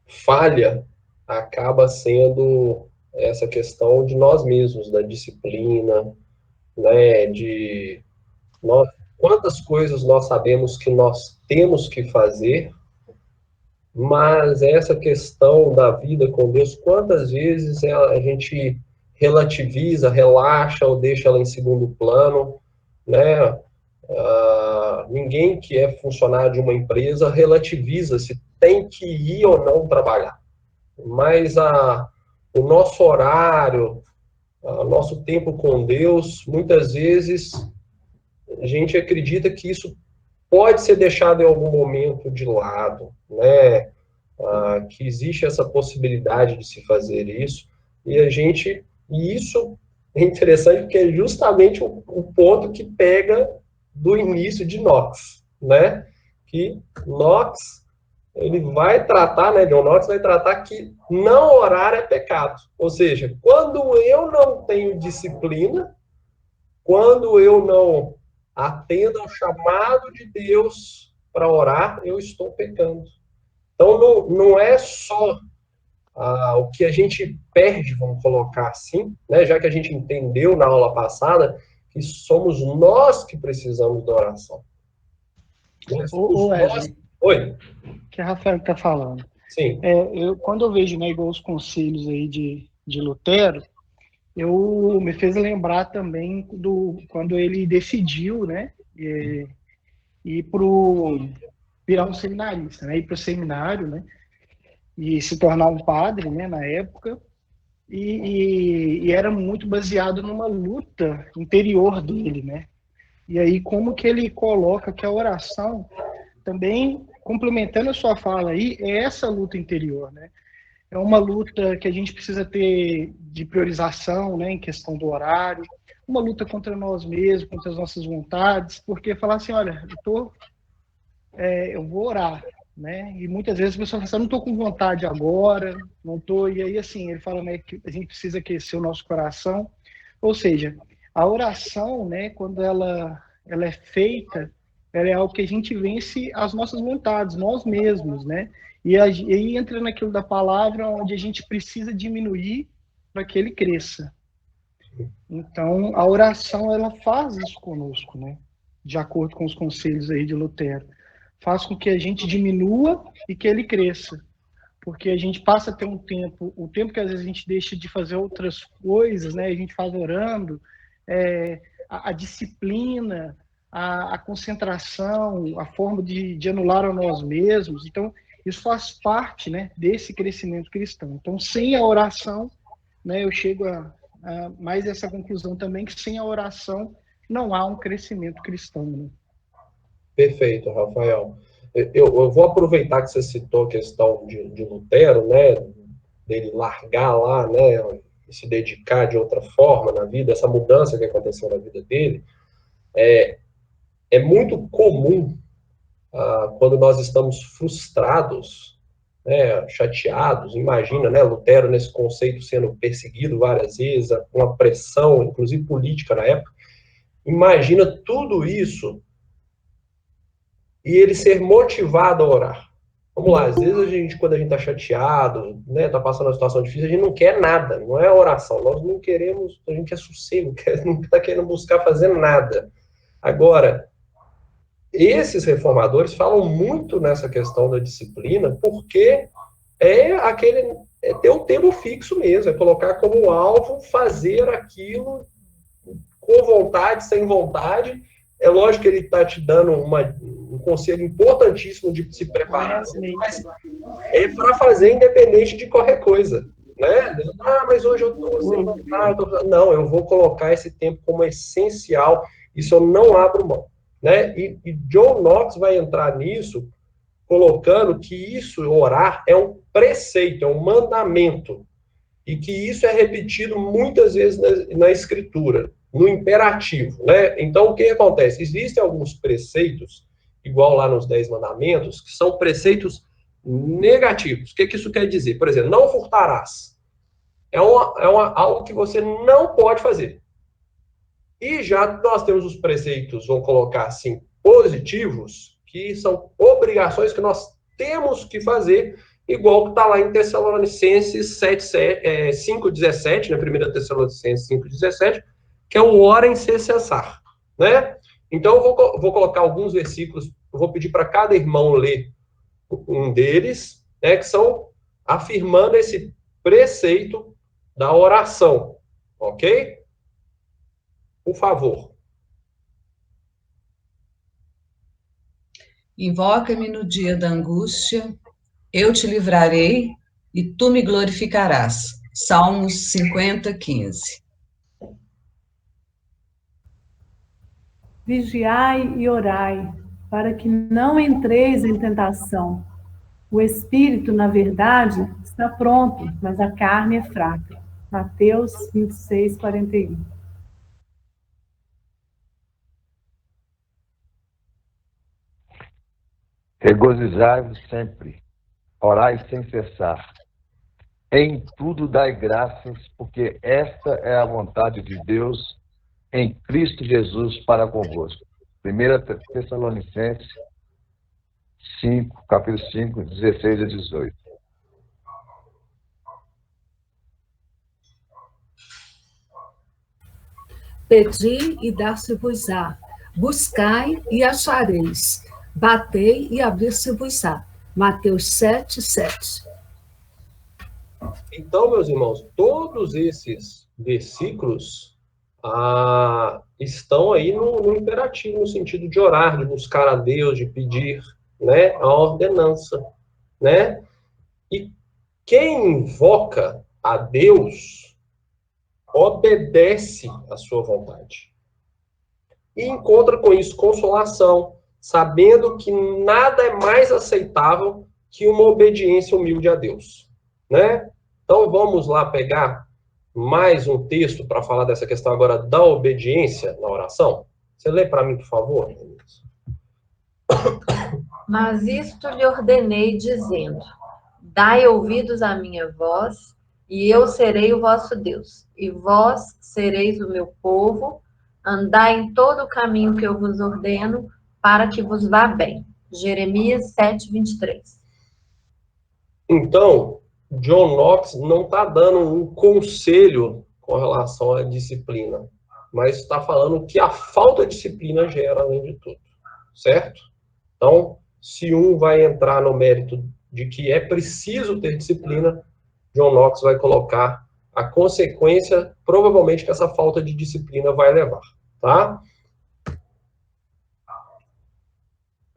falha acaba sendo essa questão de nós mesmos, da disciplina, né, quantas coisas nós sabemos que nós temos que fazer, mas essa questão da vida com Deus, quantas vezes a gente relativiza, relaxa ou deixa ela em segundo plano, né? Ninguém que é funcionário de uma empresa relativiza se tem que ir ou não trabalhar, mas o nosso horário, nosso tempo com Deus, muitas vezes a gente acredita que isso pode ser deixado em algum momento de lado, né? Que existe essa possibilidade de se fazer isso, e isso é interessante porque é justamente o ponto que pega do início de Knox, né? Que Knox, ele vai tratar, né, John Knox vai tratar que não orar é pecado, ou seja, quando eu não tenho disciplina, quando eu não atendo ao chamado de Deus para orar, eu estou pecando. Então, não é só o que a gente perde, vamos colocar assim, né? Já que a gente entendeu na aula passada que somos nós que precisamos da oração. Ô Wesley, Oi? que a Rafael está falando. Sim. Quando eu vejo, né, igual os conselhos aí de Lutero, eu me fez lembrar também quando ele decidiu, né, virar um seminarista, né, ir para o seminário, né, e se tornar um padre, né, na época, e era muito baseado numa luta interior dele, né, e aí como que ele coloca que a oração, também complementando a sua fala aí, é essa luta interior, né, é uma luta que a gente precisa ter de priorização, né, em questão do horário, uma luta contra nós mesmos, contra as nossas vontades, porque falar assim, olha, eu vou orar, né? E muitas vezes a pessoa fala assim, eu não estou com vontade agora, não estou. E aí, assim, ele fala, né, que a gente precisa aquecer o nosso coração. Ou seja, a oração, né, quando ela é feita, ela é algo que a gente vence as nossas vontades, nós mesmos, né? E aí entra naquilo da palavra onde a gente precisa diminuir para que ele cresça. Então, a oração, ela faz isso conosco, né? De acordo com os conselhos aí de Lutero. Faz com que a gente diminua e que ele cresça. Porque a gente passa a ter o tempo que às vezes a gente deixa de fazer outras coisas, né? A gente faz orando, a disciplina, a concentração, a forma de anular a nós mesmos. Então, isso faz parte, né, desse crescimento cristão. Então, sem a oração, né, eu chego a mais essa conclusão também, que sem a oração não há um crescimento cristão, né? Perfeito, Rafael. Eu vou aproveitar que você citou a questão de Lutero, né, dele largar lá, né, e se dedicar de outra forma na vida, essa mudança que aconteceu na vida dele. É muito comum, quando nós estamos frustrados, né, chateados, imagina, né, Lutero nesse conceito sendo perseguido várias vezes, uma pressão, inclusive política na época, imagina tudo isso e ele ser motivado a orar. Vamos lá, às vezes quando a gente está chateado, né, está passando uma situação difícil, a gente não quer nada, não é oração, nós não queremos, a gente quer sossego, não está querendo buscar fazer nada. Agora, esses reformadores falam muito nessa questão da disciplina, porque é ter um tempo fixo mesmo, é colocar como alvo fazer aquilo com vontade, sem vontade. É lógico que ele está te dando um conselho importantíssimo de se preparar, mas é para fazer independente de qualquer coisa, né? Mas hoje eu estou sem vontade. Não, eu vou colocar esse tempo como essencial, isso eu não abro mão. Né? E John Knox vai entrar nisso, colocando que isso, orar, é um preceito, é um mandamento, e que isso é repetido muitas vezes na Escritura, no imperativo. Né? Então, o que acontece? Existem alguns preceitos, igual lá nos 10 mandamentos, que são preceitos negativos. O que isso quer dizer? Por exemplo, não furtarás. É algo que você não pode fazer. E já nós temos os preceitos, vamos colocar assim, positivos, que são obrigações que nós temos que fazer, igual que está lá em Tessalonicenses 5,17, na 1 Tessalonicenses 5,17, que é o orem sem cessar. Né? Então, eu vou colocar alguns versículos, eu vou pedir para cada irmão ler um deles, né, que são afirmando esse preceito da oração. Ok? Por favor. Invoca-me no dia da angústia, eu te livrarei e tu me glorificarás. Salmos 50, 15. Vigiai e orai, para que não entreis em tentação. O espírito, na verdade, está pronto, mas a carne é fraca. Mateus 26, 41. Regozijai-vos sempre, orai sem cessar. Em tudo dai graças, porque esta é a vontade de Deus em Cristo Jesus para convosco. 1 Tessalonicenses 5, capítulo 5, 16 a 18. Pedi e dar-se-vos-á, buscai e achareis, batei e abrir-se-vos-á. Mateus 7, 7. Então, meus irmãos, todos esses versículos estão aí no imperativo, no sentido de orar, de buscar a Deus, de pedir, né, a ordenança, né? E quem invoca a Deus obedece à sua vontade. E encontra com isso consolação, sabendo que nada é mais aceitável que uma obediência humilde a Deus, né? Então, vamos lá pegar mais um texto para falar dessa questão agora da obediência na oração. Você lê para mim, por favor? Mas isto lhe ordenei, dizendo: dai ouvidos à minha voz, e eu serei o vosso Deus, e vós sereis o meu povo, andai em todo o caminho que eu vos ordeno, para que vos vá bem. Jeremias 7, 23. Então, John Knox não está dando um conselho com relação à disciplina, mas está falando que a falta de disciplina gera, além de tudo, certo? Então, se um vai entrar no mérito de que é preciso ter disciplina, John Knox vai colocar a consequência, provavelmente, que essa falta de disciplina vai levar, tá?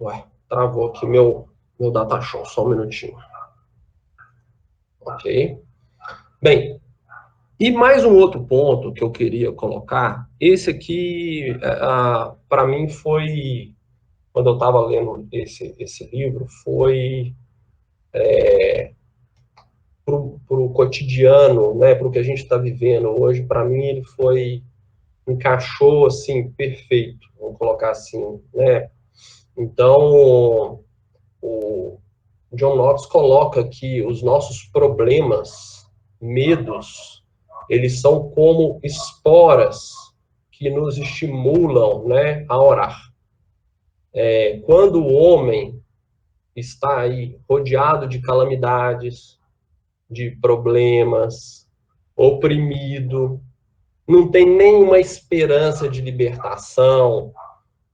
Ué, travou aqui meu data show, só um minutinho. Ok. Bem, e mais um outro ponto que eu queria colocar, esse aqui, para mim, foi, quando eu estava lendo esse livro, foi para o cotidiano, né, para o que a gente está vivendo hoje. Para mim, ele encaixou, assim, perfeito, vamos colocar assim, né? Então, o John Knox coloca que os nossos problemas, medos, eles são como esporas que nos estimulam, né, a orar. Quando o homem está aí rodeado de calamidades, de problemas, oprimido, não tem nenhuma esperança de libertação,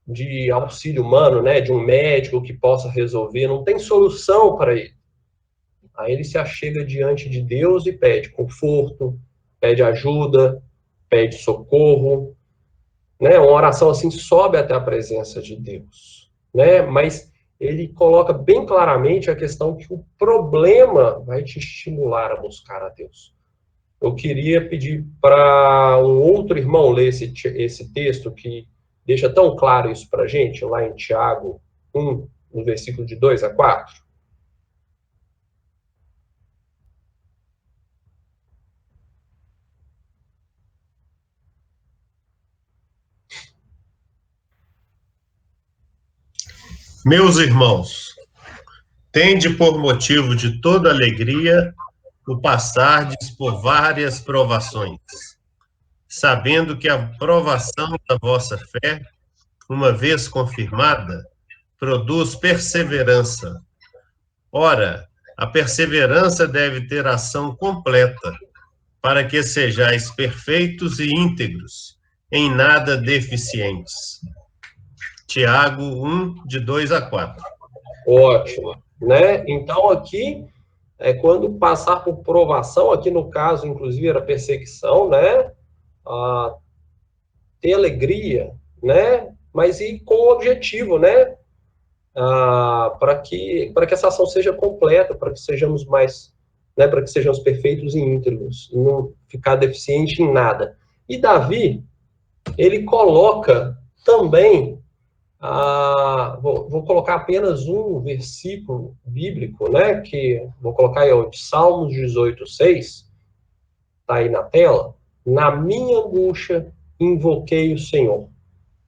de auxílio humano, né, de um médico que possa resolver, não tem solução para ele. Aí ele se achega diante de Deus e pede conforto, pede ajuda, pede socorro, né? Uma oração assim sobe até a presença de Deus, né? Mas ele coloca bem claramente a questão que o problema vai te estimular a buscar a Deus. Eu queria pedir para um outro irmão ler esse texto que deixa tão claro isso para a gente, lá em Tiago 1, no versículo de 2 a 4. Meus irmãos, tende por motivo de toda alegria o passardes por várias provações, sabendo que a provação da vossa fé, uma vez confirmada, produz perseverança. Ora, a perseverança deve ter ação completa, para que sejais perfeitos e íntegros, em nada deficientes. Tiago 1, de 2 a 4. Ótimo, né? Então, aqui, quando passar por provação, aqui no caso, inclusive, era perseguição, né? Ter alegria, né? Mas ir com o objetivo, né? Para que essa ação seja completa, para que sejamos mais, né? Para que sejamos perfeitos e íntegros, não ficar deficiente em nada. E Davi, ele coloca também, vou colocar apenas um versículo bíblico, né, que vou colocar aí, ó, de Salmos 18:6, está aí na tela. Na minha angústia, invoquei o Senhor.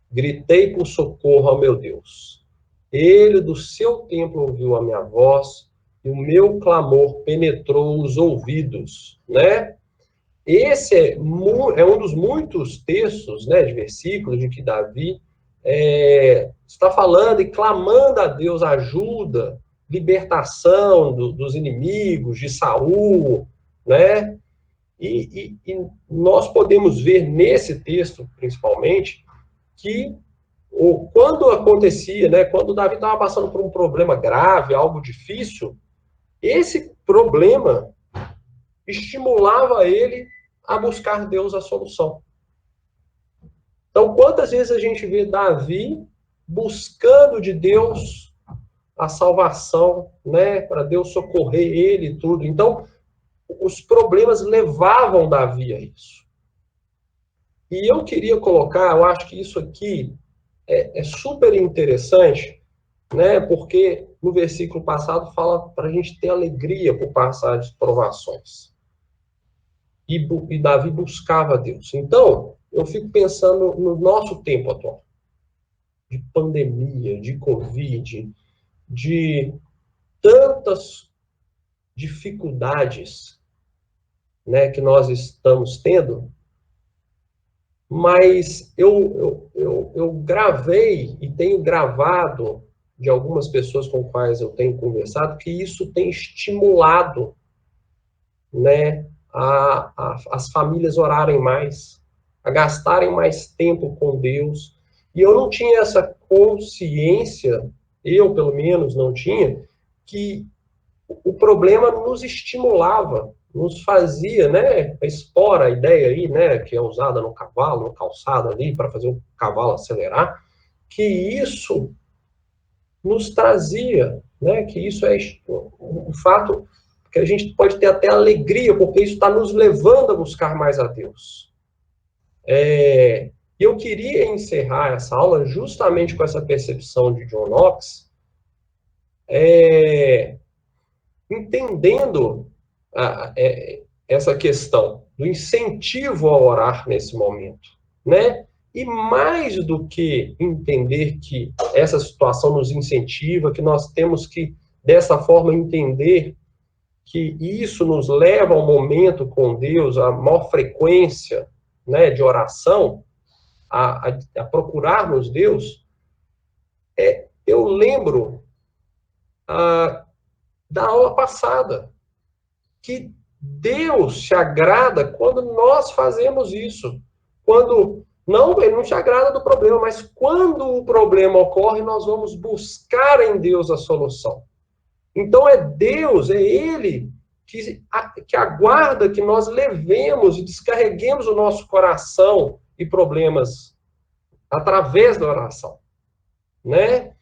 Gritei por socorro ao meu Deus. Ele do seu templo ouviu a minha voz, e o meu clamor penetrou os ouvidos, né? Esse é um dos muitos textos, né, de versículos de que Davi está falando e clamando a Deus ajuda, libertação dos inimigos, de Saul, né? E nós podemos ver nesse texto, principalmente, que quando acontecia, né, quando Davi estava passando por um problema grave, algo difícil, esse problema estimulava ele a buscar Deus a solução. Então, quantas vezes a gente vê Davi buscando de Deus a salvação, né, para Deus socorrer ele e tudo. Então, os problemas levavam Davi a isso. E eu queria colocar, eu acho que isso aqui é super interessante, né, porque no versículo passado fala para a gente ter alegria por passar as provações. E Davi buscava Deus. Então, eu fico pensando no nosso tempo atual, de pandemia, de Covid, de tantas dificuldades, né, que nós estamos tendo, mas eu gravei e tenho gravado de algumas pessoas com as quais eu tenho conversado que isso tem estimulado, né, as famílias orarem mais, a gastarem mais tempo com Deus. E eu não tinha essa consciência, eu pelo menos não tinha, que o problema nos estimulava, nos fazia, né, a espora, a ideia aí, né, que é usada no cavalo, no calçado ali, para fazer o cavalo acelerar, que isso nos trazia, né, que isso é um fato que a gente pode ter até alegria, porque isso está nos levando a buscar mais a Deus. Eu queria encerrar essa aula justamente com essa percepção de John Knox, entendendo essa questão do incentivo a orar nesse momento, né? E mais do que entender que essa situação nos incentiva, que nós temos que, dessa forma, entender que isso nos leva ao momento com Deus, a maior frequência, né, de oração, a procurarmos Deus, eu lembro da aula passada, que Deus se agrada quando nós fazemos isso. Quando, não, ele não se agrada do problema, mas quando o problema ocorre, nós vamos buscar em Deus a solução. Então é Deus, é Ele que aguarda que nós levemos e descarreguemos o nosso coração e problemas através da oração, né?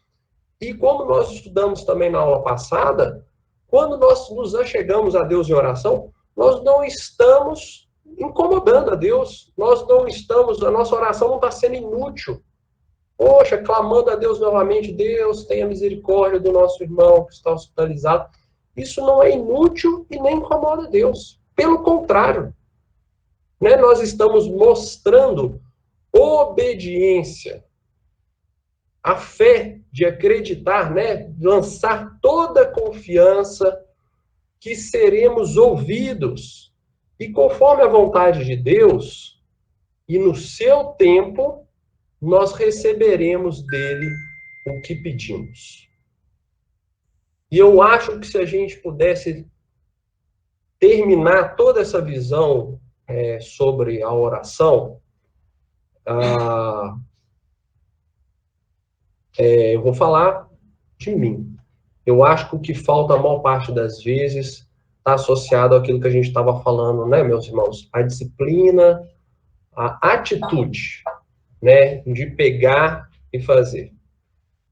E como nós estudamos também na aula passada, quando nós nos achegamos a Deus em oração, nós não estamos incomodando a Deus, a nossa oração não está sendo inútil. Poxa, clamando a Deus novamente, Deus tenha misericórdia do nosso irmão que está hospitalizado. Isso não é inútil e nem incomoda a Deus. Pelo contrário, né, nós estamos mostrando obediência, a fé de acreditar, né, lançar toda a confiança que seremos ouvidos. E conforme a vontade de Deus, e no seu tempo, nós receberemos dele o que pedimos. E eu acho que se a gente pudesse terminar toda essa visão sobre a oração, eu vou falar de mim. Eu acho que o que falta a maior parte das vezes está associado àquilo que a gente estava falando, né, meus irmãos? A disciplina, a atitude, né, de pegar e fazer.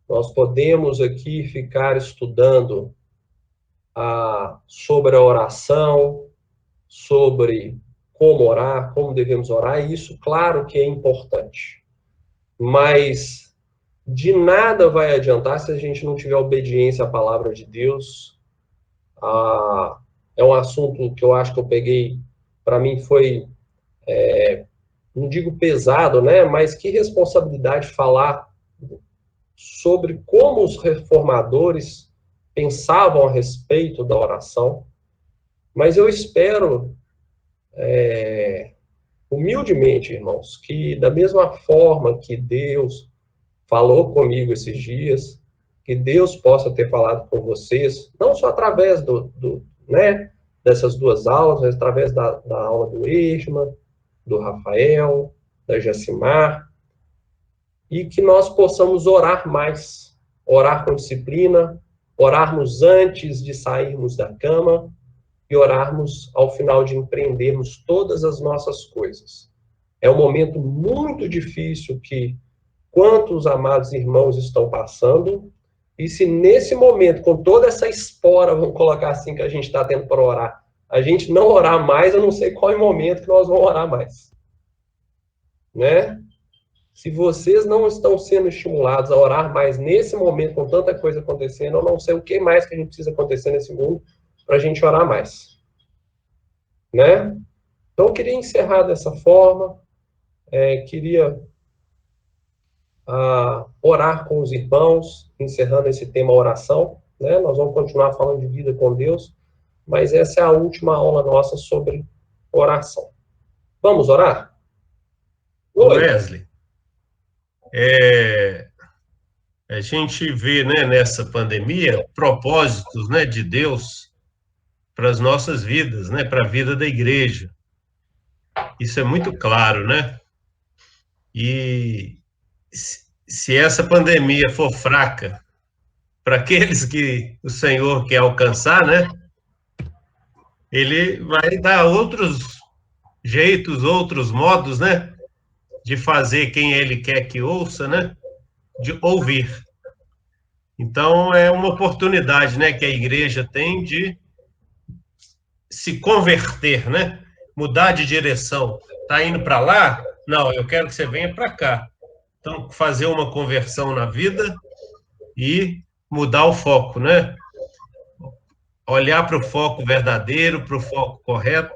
Nós podemos aqui ficar estudando sobre a oração, sobre como orar, como devemos orar, e isso, claro que é importante. mas de nada vai adiantar se a gente não tiver obediência à palavra de Deus. É um assunto que eu acho que eu peguei, para mim foi, não digo pesado, né, mas que responsabilidade falar sobre como os reformadores pensavam a respeito da oração. Mas eu espero, humildemente, irmãos, que da mesma forma que Deus falou comigo esses dias, que Deus possa ter falado com vocês, não só através dessas duas aulas, mas através da aula do Esma, do Rafael, da Jacimar, e que nós possamos orar mais, orar com disciplina, orarmos antes de sairmos da cama e orarmos ao final de empreendermos todas as nossas coisas. É um momento muito difícil que quantos amados irmãos estão passando, e se nesse momento, com toda essa espora, vamos colocar assim, que a gente está tendo para orar, a gente não orar mais, eu não sei qual é o momento que nós vamos orar mais. Né? Se vocês não estão sendo estimulados a orar mais nesse momento, com tanta coisa acontecendo, eu não sei o que mais que a gente precisa acontecer nesse mundo para a gente orar mais. Né? Então, eu queria encerrar dessa forma, queria orar com os irmãos, encerrando esse tema oração, né? Nós vamos continuar falando de vida com Deus, mas essa é a última aula nossa sobre oração. Vamos orar? Wesley, a gente vê, né, nessa pandemia propósitos, né, de Deus para as nossas vidas, né, para a vida da igreja. Isso é muito claro, né? E se essa pandemia for fraca para aqueles que o Senhor quer alcançar, né? Ele vai dar outros jeitos, outros modos, né? De fazer quem ele quer que ouça, né? De ouvir. Então, é uma oportunidade, né? Que a igreja tem de se converter, né? Mudar de direção. Está indo para lá? Não, eu quero que você venha para cá. Então, fazer uma conversão na vida e mudar o foco, né? Olhar para o foco verdadeiro, para o foco correto,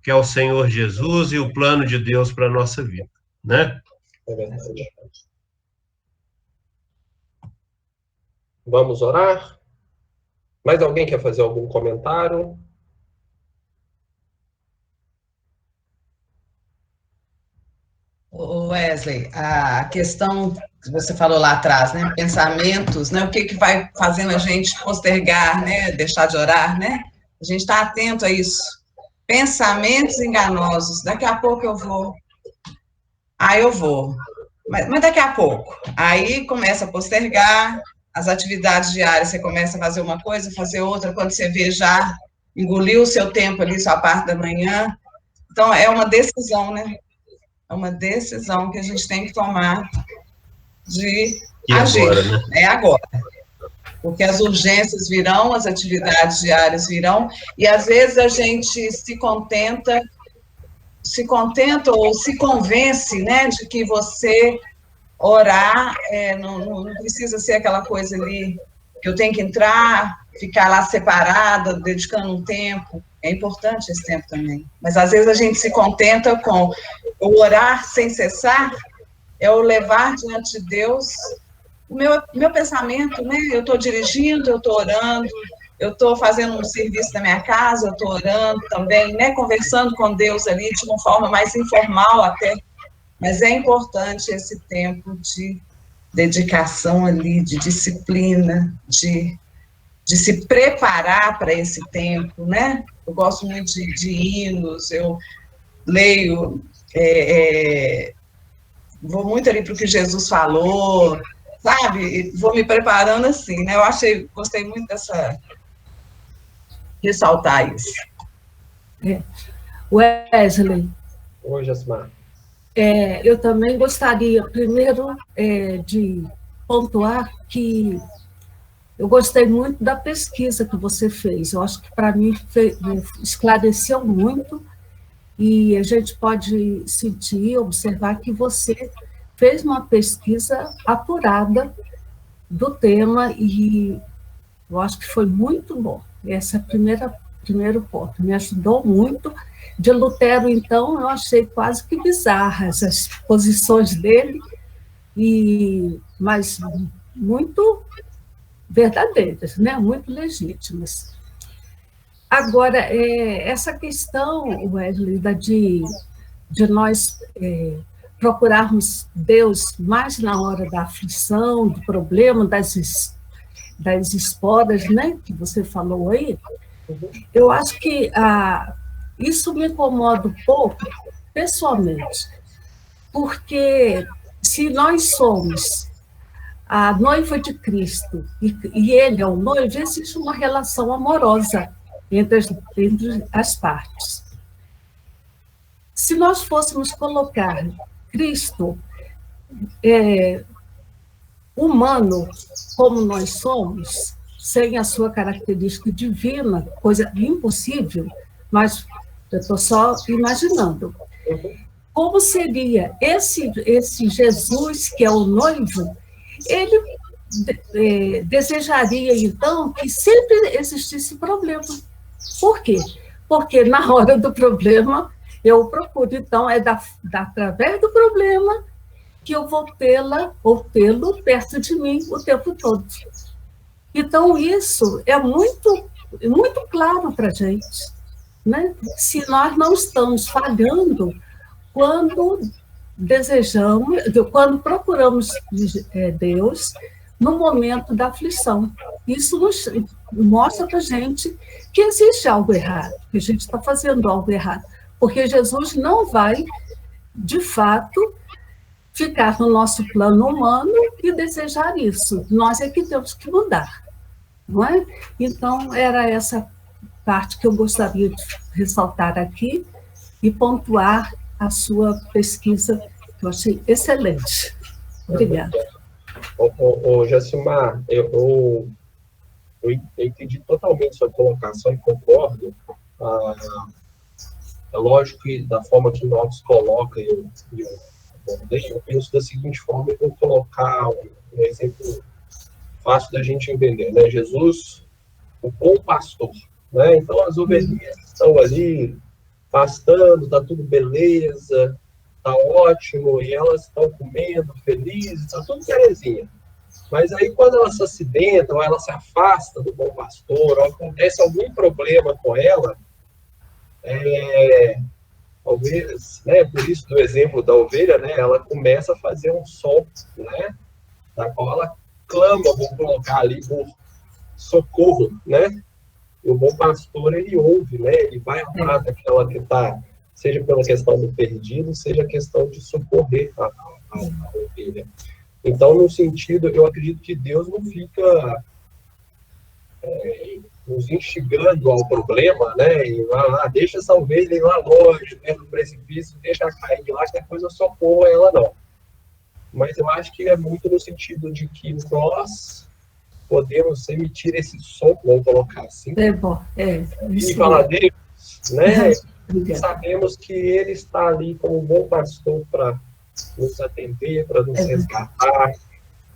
que é o Senhor Jesus e o plano de Deus para a nossa vida, né? É verdade. Vamos orar? Mais alguém quer fazer algum comentário? Wesley, a questão que você falou lá atrás, né? Pensamentos, né? O que vai fazendo a gente postergar, né? Deixar de orar, né? A gente está atento a isso. Pensamentos enganosos. Daqui a pouco eu vou. Eu vou. Mas daqui a pouco. Aí começa a postergar as atividades diárias. Você começa a fazer uma coisa, fazer outra. Quando você vê, já engoliu o seu tempo ali, sua parte da manhã. Então, é uma decisão, né? É uma decisão que a gente tem que tomar de agir. Agora, né? É agora. Porque as urgências virão, as atividades diárias virão, e às vezes a gente se contenta ou se convence, né, de que você orar não precisa ser aquela coisa ali que eu tenho que entrar, ficar lá separada, dedicando um tempo. É importante esse tempo também. Mas às vezes a gente se contenta com o orar sem cessar, é o levar diante de Deus o meu pensamento, né? Eu estou dirigindo, eu estou orando, eu estou fazendo um serviço na minha casa, eu estou orando também, né? Conversando com Deus ali de uma forma mais informal até. Mas é importante esse tempo de dedicação ali, de disciplina, de se preparar para esse tempo, né? Eu gosto muito de hinos, eu leio, vou muito ali para o que Jesus falou, sabe? Vou me preparando assim, né? Gostei muito ressaltar isso. Wesley. Oi, Jasmar. Eu também gostaria, primeiro, de pontuar que eu gostei muito da pesquisa que você fez. Eu acho que, para mim, esclareceu muito, e a gente pode sentir, observar que você fez uma pesquisa apurada do tema e eu acho que foi muito bom. Esse é o primeiro ponto, me ajudou muito. De Lutero, então, eu achei quase que bizarras as posições dele, mas muito verdadeiras, né? Muito legítimas. Agora, essa questão, Wesley, de nós procurarmos Deus mais na hora da aflição, do problema, das esporas, né, que você falou aí, eu acho que isso me incomoda um pouco, pessoalmente, porque se nós somos a noiva de Cristo e ele é o noivo, existe uma relação amorosa entre as partes. Se nós fôssemos colocar Cristo humano como nós somos, sem a sua característica divina, coisa impossível, mas eu estou só imaginando. Como seria esse Jesus, que é o noivo, ele desejaria, então, que sempre existisse problema. Por quê? Porque na hora do problema, eu procuro, então, através do problema, que eu vou tê-la ou tê-lo perto de mim o tempo todo. Então, isso é muito, muito claro para a gente, né? Se nós não estamos falhando quando procuramos Deus no momento da aflição. Isso nos mostra para a gente que existe algo errado, que a gente está fazendo algo errado, porque Jesus não vai, de fato, ficar no nosso plano humano e desejar isso. Nós é que temos que mudar, não é? Então, era essa parte que eu gostaria de ressaltar aqui e pontuar a sua pesquisa, que eu achei excelente. Obrigada. Jacimar, eu entendi totalmente sua colocação e concordo. É lógico que da forma que o Knox coloca, eu penso da seguinte forma, eu vou colocar um exemplo fácil da gente entender, né? Jesus, o bom pastor, né? Então as ovelhinhas estão ali pastando, está tudo beleza, está ótimo, e elas estão comendo, felizes, está tudo belezinha. Mas aí quando elas se acidentam, ou ela se afasta do bom pastor, ou acontece algum problema com ela, talvez, né, por isso do exemplo da ovelha, né, ela começa a fazer um som, né, da qual ela clama, vou colocar ali por socorro, né, e o bom pastor, ele ouve, né, ele vai atrás daquela que está, seja pela questão do perdido, seja a questão de socorrer a ovelha. Então, no sentido, eu acredito que Deus não fica nos instigando ao problema, né, e vai lá, deixa essa ovelha ir lá longe, perto do precipício, deixa ela cair de lá, que a coisa socorra ela, não. Mas eu acho que é muito no sentido de que nós podemos emitir esse som, vamos colocar assim, e falar Deus, né, e sabemos que Ele está ali como um bom pastor para nos atender, para nos resgatar,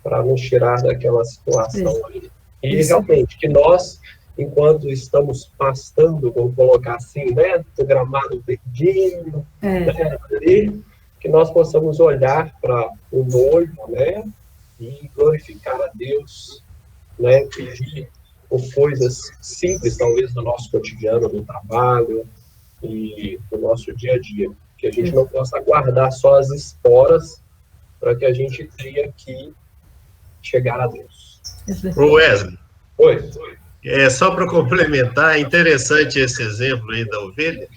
para nos tirar daquela situação ali. E realmente, que nós, enquanto estamos pastando, vamos colocar assim, né, o gramado verdinho, né, ali, que nós possamos olhar para o noivo, né, e glorificar a Deus, né, pedir por coisas simples, talvez, do nosso cotidiano, do trabalho e do nosso dia a dia. Que a gente não possa guardar só as esporas para que a gente tenha que chegar a Deus. O Wesley. Oi. Só para complementar, é interessante esse exemplo aí da ovelha,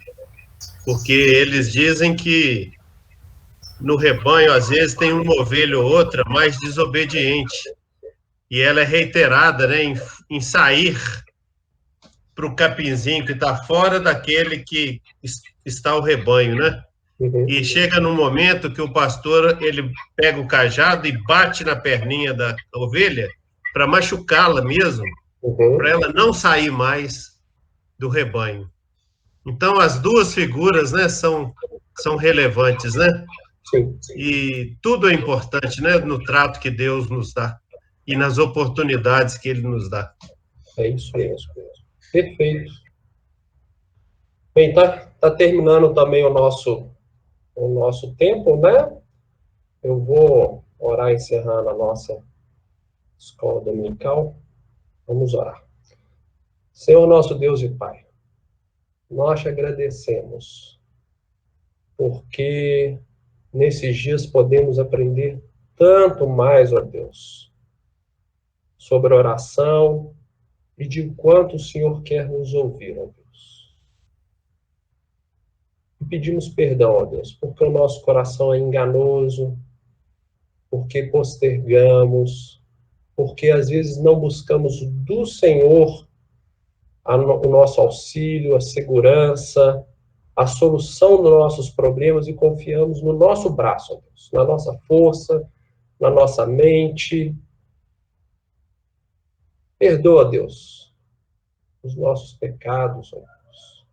porque eles dizem que no rebanho, às vezes, tem uma ovelha ou outra mais desobediente, e ela é reiterada, né, em sair para o capinzinho que está fora daquele que está o rebanho, né? E chega num momento que o pastor, ele pega o cajado e bate na perninha da ovelha para machucá-la mesmo, para ela não sair mais do rebanho. Então, as duas figuras, né, são relevantes, né? Sim. E tudo é importante, né? No trato que Deus nos dá e nas oportunidades que Ele nos dá. É isso mesmo. Perfeito. Bem, tá terminando também o nosso tempo, né? Eu vou orar encerrando a nossa escola dominical. Vamos orar. Senhor nosso Deus e Pai, nós te agradecemos porque nesses dias podemos aprender tanto mais, ó Deus, sobre oração e de quanto o Senhor quer nos ouvir, ó Deus. E pedimos perdão, ó Deus, porque o nosso coração é enganoso, porque postergamos, porque às vezes não buscamos do Senhor o nosso auxílio, a segurança, a solução dos nossos problemas e confiamos no nosso braço, ó Deus, na nossa força, na nossa mente. Perdoa, Deus, os nossos pecados, ó Deus.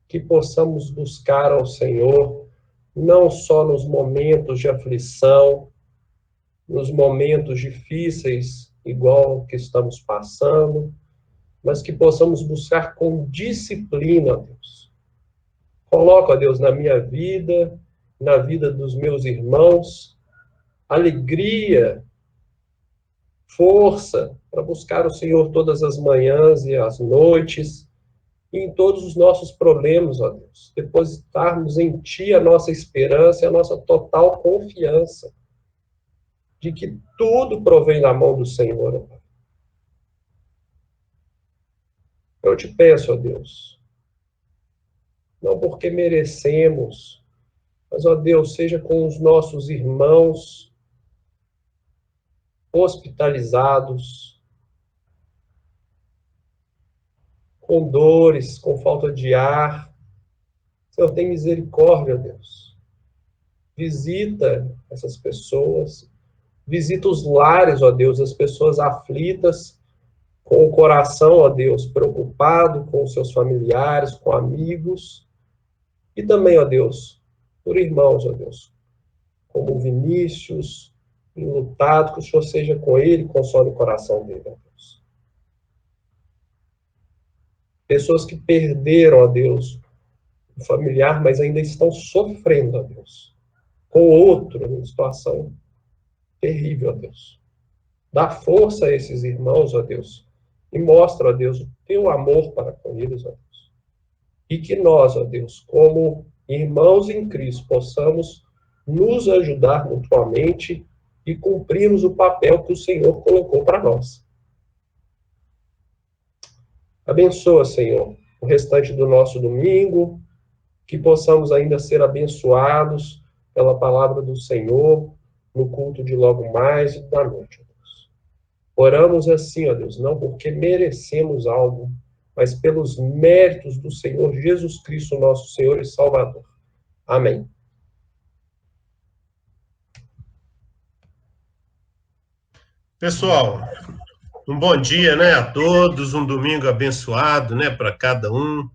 Que possamos buscar ao Senhor, não só nos momentos de aflição, nos momentos difíceis, igual o que estamos passando, mas que possamos buscar com disciplina, Deus. Coloca, Deus, na minha vida, na vida dos meus irmãos, alegria, força para buscar o Senhor todas as manhãs e as noites, e em todos os nossos problemas, ó Deus. Depositarmos em Ti a nossa esperança e a nossa total confiança de que tudo provém da mão do Senhor, ó Pai. Eu te peço, ó Deus, não porque merecemos, mas, ó Deus, seja com os nossos irmãos hospitalizados, com dores, com falta de ar. Senhor, tem misericórdia, ó Deus. Visita essas pessoas, visita os lares, ó Deus, as pessoas aflitas, com o coração, ó Deus, preocupado com os seus familiares, com amigos, e também, ó Deus, por irmãos, ó Deus, como o Vinícius, enlutado, que o Senhor seja com ele, console o coração dele, ó Deus. Pessoas que perderam, ó Deus, o familiar, mas ainda estão sofrendo, ó Deus, com outro, em situação terrível, ó Deus. Dá força a esses irmãos, ó Deus, e mostra, ó Deus, o teu amor para com eles, ó Deus. E que nós, ó Deus, como irmãos em Cristo, possamos nos ajudar mutuamente e cumprirmos o papel que o Senhor colocou para nós. Abençoa, Senhor, o restante do nosso domingo, que possamos ainda ser abençoados pela palavra do Senhor no culto de logo mais e da noite, ó Deus. Oramos assim, ó Deus, não porque merecemos algo, mas pelos méritos do Senhor Jesus Cristo, nosso Senhor e Salvador. Amém. Pessoal, um bom dia, né, a todos, um domingo abençoado, né, para cada um.